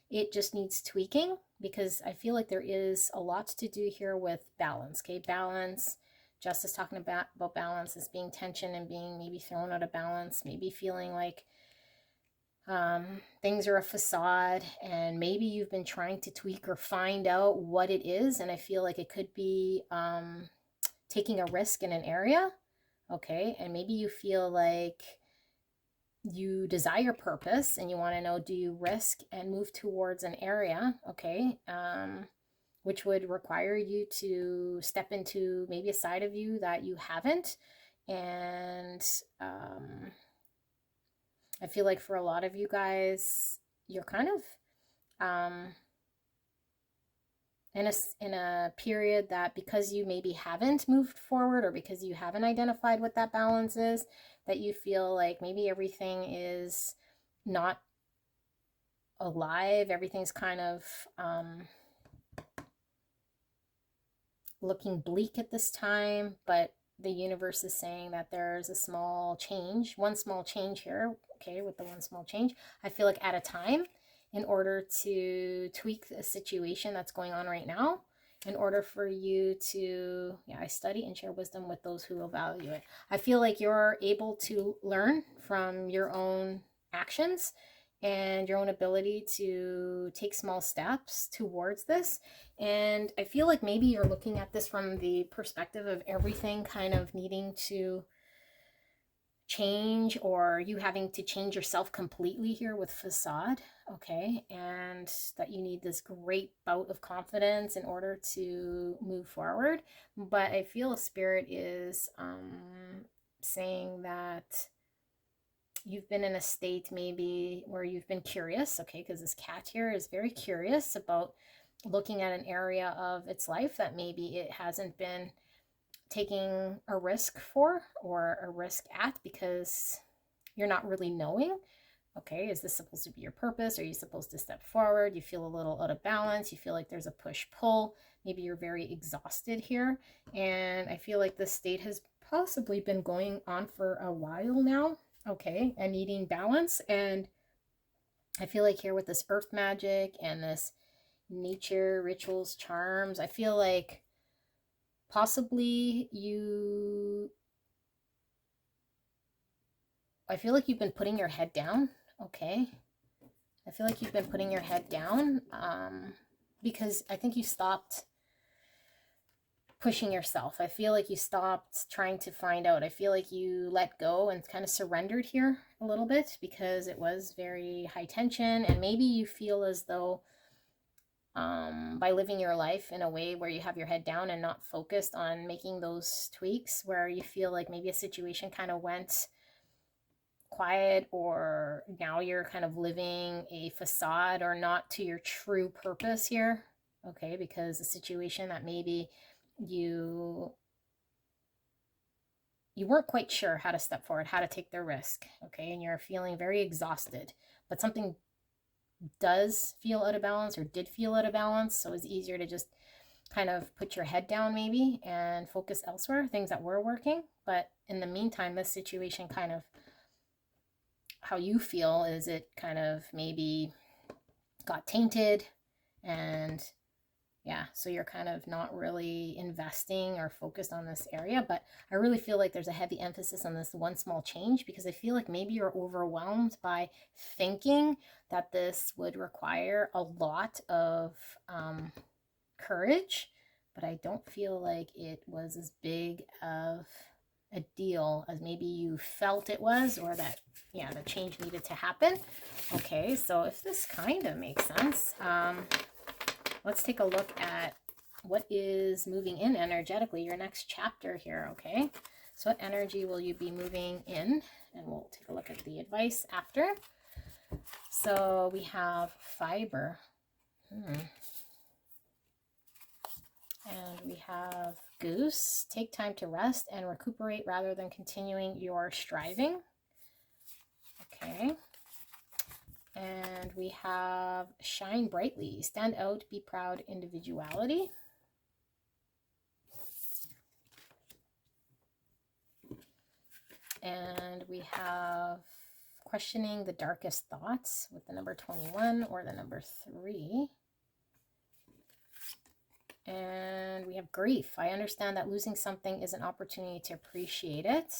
it just needs tweaking, because I feel like there is a lot to do here with balance. Okay, balance. Justice talking about balance as being tension and being maybe thrown out of balance, maybe feeling like things are a facade, and maybe you've been trying to tweak or find out what it is, and I feel like it could be taking a risk in an area. Okay, and maybe you feel like you desire purpose and you want to know, do you risk and move towards an area, okay, which would require you to step into maybe a side of you that you haven't. And I feel like for a lot of you guys, you're kind of in a period that, because you maybe haven't moved forward or because you haven't identified what that balance is, that you feel like maybe everything is not alive. Everything's kind of looking bleak at this time, but the universe is saying that there's a small change, one small change here, okay, with the one small change, I feel like at a time, in order to tweak a situation that's going on right now, in order for you to, I study and share wisdom with those who will value it. I feel like you're able to learn from your own actions and your own ability to take small steps towards this. And I feel like maybe you're looking at this from the perspective of everything kind of needing to change, or you having to change yourself completely here with facade, okay, and that you need this great bout of confidence in order to move forward. But I feel Spirit is saying that you've been in a state maybe where you've been curious, okay, because this cat here is very curious about looking at an area of its life that maybe it hasn't been taking a risk for or a risk at, because you're not really knowing. Okay, is this supposed to be your purpose? Are you supposed to step forward? You feel a little out of balance. You feel like there's a push-pull. Maybe you're very exhausted here. And I feel like this state has possibly been going on for a while now. Okay, and needing balance. And I feel like here with this earth magic and this nature, rituals, charms, I feel like possibly I feel like you've been putting your head down. Okay. I feel like you've been putting your head down because I think you stopped pushing yourself. I feel like you stopped trying to find out. I feel like you let go and kind of surrendered here a little bit because it was very high tension, and maybe you feel as though by living your life in a way where you have your head down and not focused on making those tweaks, where you feel like maybe a situation kind of went quiet, or now you're kind of living a facade or not to your true purpose here. Okay, because the situation that maybe you weren't quite sure how to step forward, how to take the risk. Okay, and you're feeling very exhausted, but something does feel out of balance or did feel out of balance, so it's easier to just kind of put your head down maybe and focus elsewhere, things that were working. But in the meantime, this situation kind of, how you feel is it kind of maybe got tainted, and yeah, so you're kind of not really investing or focused on this area. But I really feel like there's a heavy emphasis on this one small change, because I feel like maybe you're overwhelmed by thinking that this would require a lot of courage, but I don't feel like it was as big of a deal as maybe you felt it was, or that, yeah, the change needed to happen. Okay, so if this kind of makes sense, let's take a look at what is moving in energetically, your next chapter here, okay? So what energy will you be moving in? And we'll take a look at the advice after. So we have fiber. And we have goose. Take time to rest and recuperate rather than continuing your striving. Okay. And we have shine brightly. Stand out, be proud, individuality. And we have questioning the darkest thoughts with the number 21 or the number 3. And we have grief. I understand that losing something is an opportunity to appreciate it.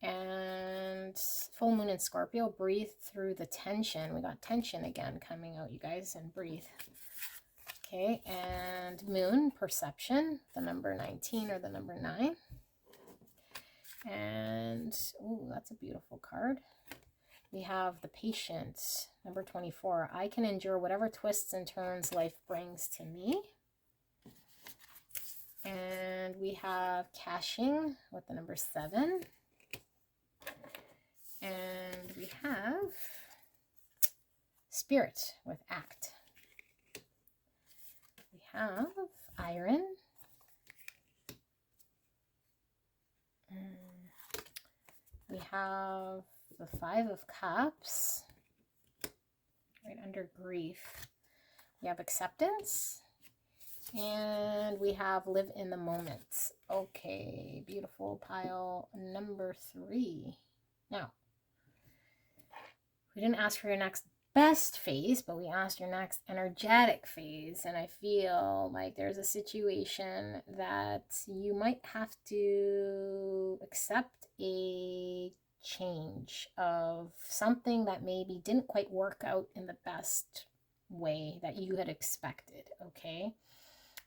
And full moon in Scorpio, breathe through the tension. We got tension again coming out, you guys, and breathe. Okay, and moon, perception, the number 19 or the number 9. And, oh, that's a beautiful card. We have the patient, number 24. I can endure whatever twists and turns life brings to me. And we have caching with the number 7. And we have spirit with act. We have iron. We have the 5 of Cups right under grief. We have acceptance. And we have live in the moment. Okay, beautiful pile number 3. Now, we didn't ask for your next best phase, but we asked your next energetic phase. And I feel like there's a situation that you might have to accept a change of something that maybe didn't quite work out in the best way that you had expected, okay?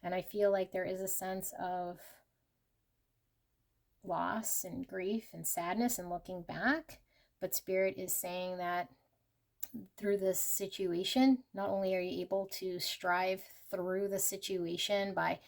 And I feel like there is a sense of loss and grief and sadness and looking back, but Spirit is saying that through this situation, not only are you able to strive through the situation by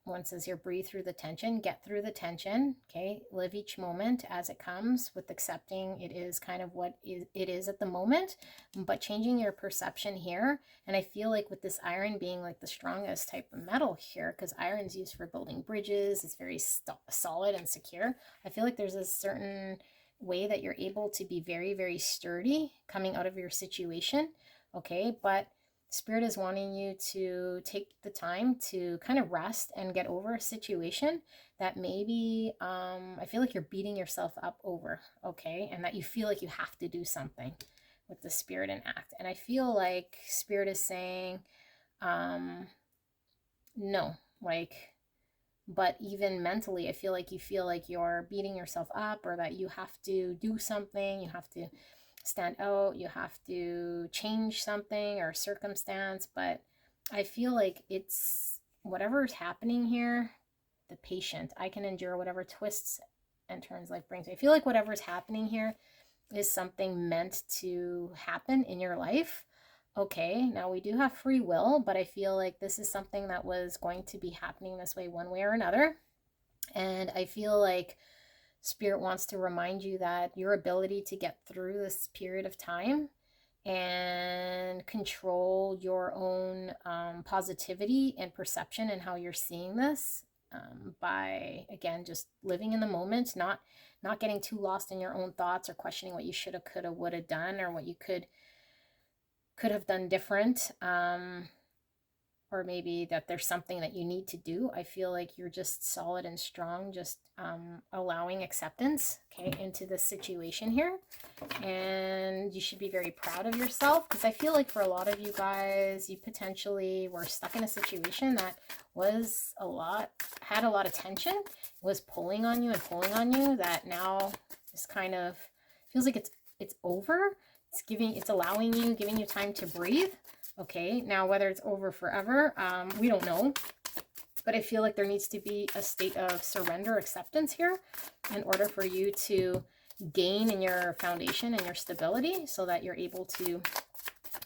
one says here, breathe through the tension, get through the tension, okay? Live each moment as it comes with accepting it is kind of what it is at the moment, but changing your perception here. And I feel like with this iron being like the strongest type of metal here, because iron's used for building bridges, it's very solid and secure. I feel like there's a certain way that you're able to be very, very sturdy coming out of your situation, okay? But Spirit is wanting you to take the time to kind of rest and get over a situation that maybe I feel like you're beating yourself up over, okay? And that you feel like you have to do something with the Spirit in act. And I feel like Spirit is saying, no, like, but even mentally, I feel like you feel like you're beating yourself up or that you have to do something, you have to stand out, you have to change something or circumstance. But I feel like it's whatever's happening here, the patient, I can endure whatever twists and turns life brings me. I feel like whatever's happening here is something meant to happen in your life. Okay, now we do have free will, but I feel like this is something that was going to be happening this way one way or another. And I feel like Spirit wants to remind you that your ability to get through this period of time and control your own positivity and perception and how you're seeing this by, again, just living in the moment, not getting too lost in your own thoughts or questioning what you should have, could have, would have done, or what you could have done different. Or maybe that there's something that you need to do. I feel like you're just solid and strong, just allowing acceptance, okay, into this situation here. And you should be very proud of yourself, because I feel like for a lot of you guys, you potentially were stuck in a situation that was had a lot of tension, was pulling on you, that now is kind of feels like it's over. It's allowing you, giving you time to breathe. Okay, now whether it's over forever, we don't know. But I feel like there needs to be a state of surrender, acceptance here in order for you to gain in your foundation and your stability so that you're able to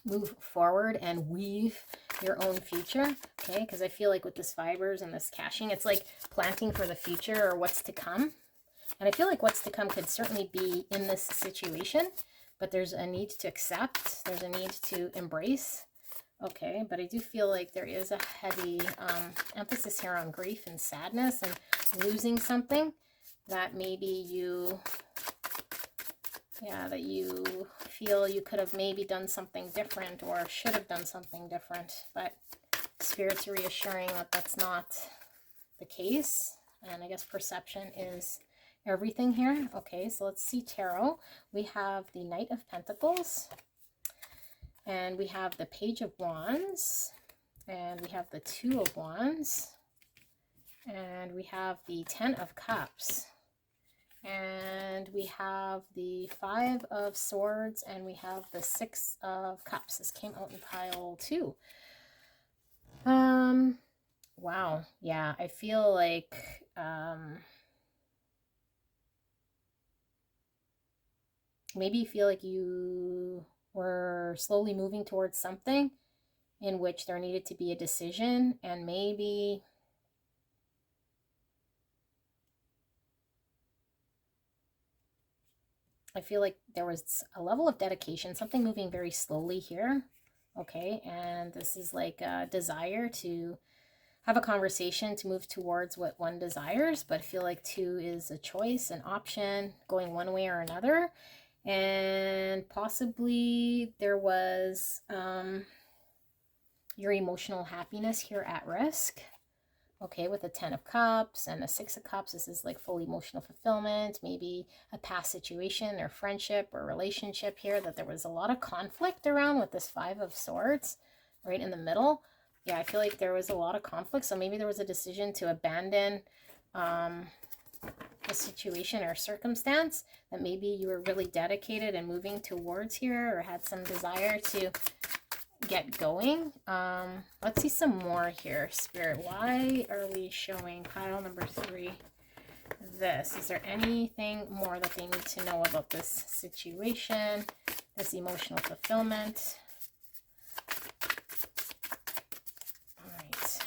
move forward and weave your own future, okay? Because I feel like with this fibers and this caching, it's like planting for the future or what's to come. And I feel like what's to come could certainly be in this situation, but there's a need to accept, there's a need to embrace. Okay, but I do feel like there is a heavy emphasis here on grief and sadness and losing something that maybe you feel you could have maybe done something different or should have done something different. But Spirit's reassuring that that's not the case. And I guess perception is everything here. Okay, so let's see tarot. We have the Knight of Pentacles. And we have the Page of Wands, and we have the Two of Wands, and we have the Ten of Cups, and we have the Five of Swords, and we have the Six of Cups. This came out in pile 2. Wow, yeah, I feel like maybe you feel like you were slowly moving towards something in which there needed to be a decision, and maybe I feel like there was a level of dedication, something moving very slowly here, okay? And this is like a desire to have a conversation, to move towards what one desires, but I feel like 2 is a choice, an option, going one way or another. And possibly there was your emotional happiness here at risk. Okay, with a 10 of Cups and a 6 of Cups, this is like full emotional fulfillment, maybe a past situation or friendship or relationship here that there was a lot of conflict around with this 5 of Swords right in the middle. Yeah, I feel like there was a lot of conflict, so maybe there was a decision to abandon a situation or circumstance that maybe you were really dedicated and moving towards here, or had some desire to get going. Let's see some more here, Spirit. Why are we showing pile number 3 this? Is there anything more that they need to know about this situation, this emotional fulfillment? All right.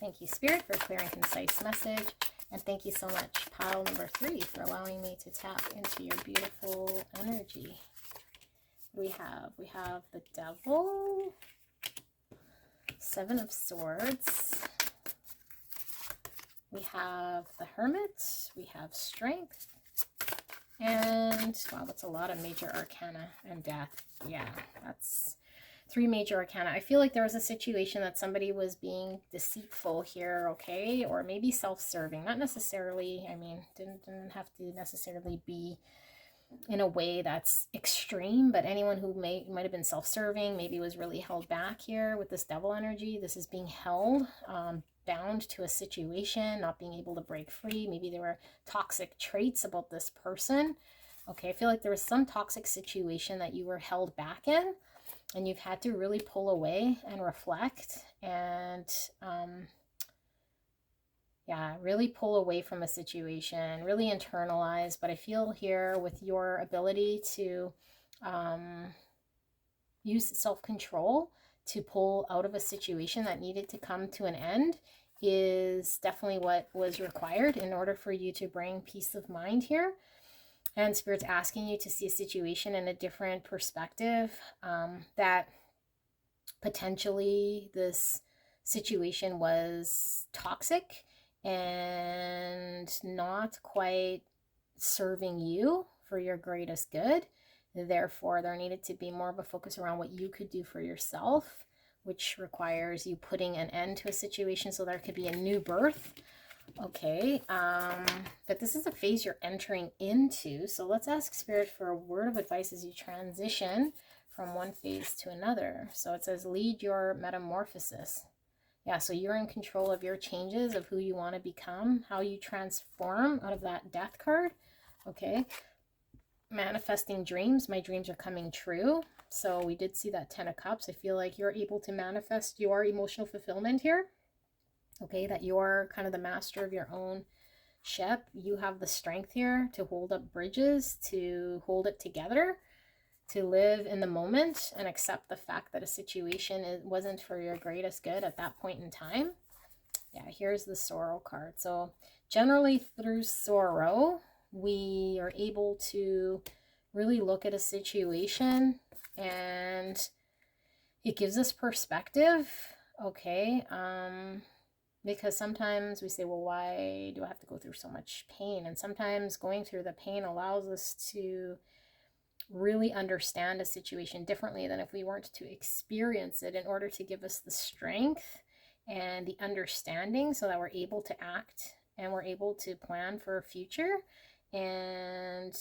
Thank you, Spirit, for a clear and concise message. And thank you so much, pile number 3, for allowing me to tap into your beautiful energy. We have the Devil, 7 of Swords. We have the Hermit. We have Strength. And, wow, that's a lot of major arcana and Death. Yeah, that's 3 major arcana. I feel like there was a situation that somebody was being deceitful here, okay? Or maybe self-serving. Not necessarily, I mean, didn't have to necessarily be in a way that's extreme, but anyone who might have been self-serving, maybe was really held back here with this Devil energy. This is being held, bound to a situation, not being able to break free. Maybe there were toxic traits about this person. Okay, I feel like there was some toxic situation that you were held back in, and you've had to really pull away and reflect and yeah, really pull away from a situation, really internalize. But I feel here with your ability to use self-control to pull out of a situation that needed to come to an end is definitely what was required in order for you to bring peace of mind here. And Spirit's asking you to see a situation in a different perspective, that potentially this situation was toxic and not quite serving you for your greatest good. Therefore, there needed to be more of a focus around what you could do for yourself, which requires you putting an end to a situation so there could be a new birth. Okay, but this is a phase you're entering into. So let's ask Spirit for a word of advice as you transition from one phase to another. So it says, lead your metamorphosis. Yeah, so you're in control of your changes, of who you want to become, how you transform out of that Death card. Okay, manifesting dreams. My dreams are coming true. So we did see that 10 of Cups. I feel like you're able to manifest your emotional fulfillment here. Okay, that you're kind of the master of your own ship. You have the strength here to hold up bridges, to hold it together, to live in the moment and accept the fact that a situation wasn't for your greatest good at that point in time. Yeah, here's the Sorrow card. So generally through sorrow, we are able to really look at a situation and it gives us perspective. Okay, because sometimes we say, well, why do I have to go through so much pain? And sometimes going through the pain allows us to really understand a situation differently than if we weren't to experience it, in order to give us the strength and the understanding so that we're able to act and we're able to plan for a future and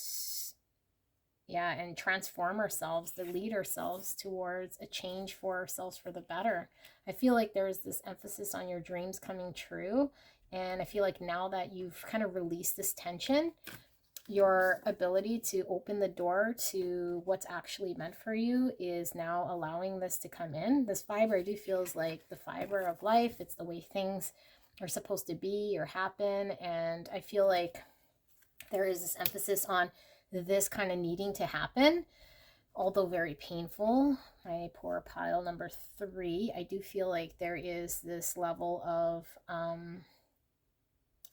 yeah, and transform ourselves, to lead ourselves towards a change for ourselves for the better. I feel like there's this emphasis on your dreams coming true, and I feel like now that you've kind of released this tension, your ability to open the door to what's actually meant for you is now allowing this to come in. This fiber, I do feels like the fiber of life. It's the way things are supposed to be or happen. And I feel like there is this emphasis on this kind of needing to happen, although very painful. My poor pile number 3, I do feel like there is this level of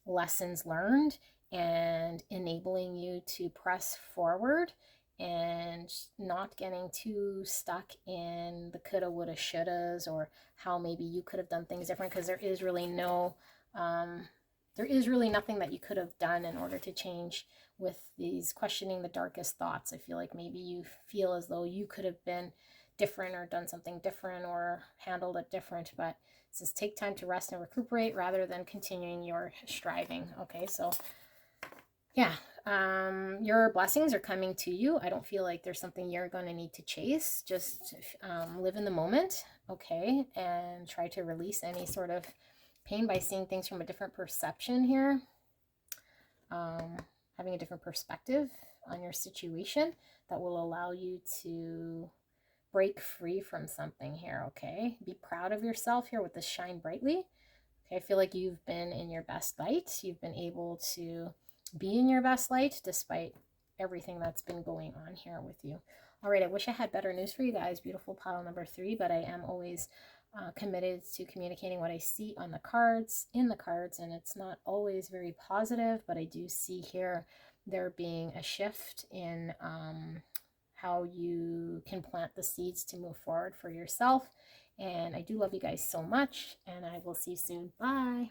lessons learned and enabling you to press forward and not getting too stuck in the coulda, woulda, shouldas, or how maybe you could have done things different, because there is really nothing that you could have done in order to change with these questioning the darkest thoughts. I feel like maybe you feel as though you could have been different or done something different or handled it different, but it says take time to rest and recuperate rather than continuing your striving. Okay, so yeah, your blessings are coming to you. I don't feel like there's something you're going to need to chase. Just live in the moment, okay, and try to release any sort of pain by seeing things from a different perception here. Having a different perspective on your situation that will allow you to break free from something here, okay? Be proud of yourself here with this shine brightly. Okay, I feel like you've been in your best light. You've been able to be in your best light despite everything that's been going on here with you. All right, I wish I had better news for you guys, beautiful pile number 3, but I am always committed to communicating what I see on the cards, in the cards, and it's not always very positive, but I do see here there being a shift in how you can plant the seeds to move forward for yourself. And I do love you guys so much, and I will see you soon. Bye.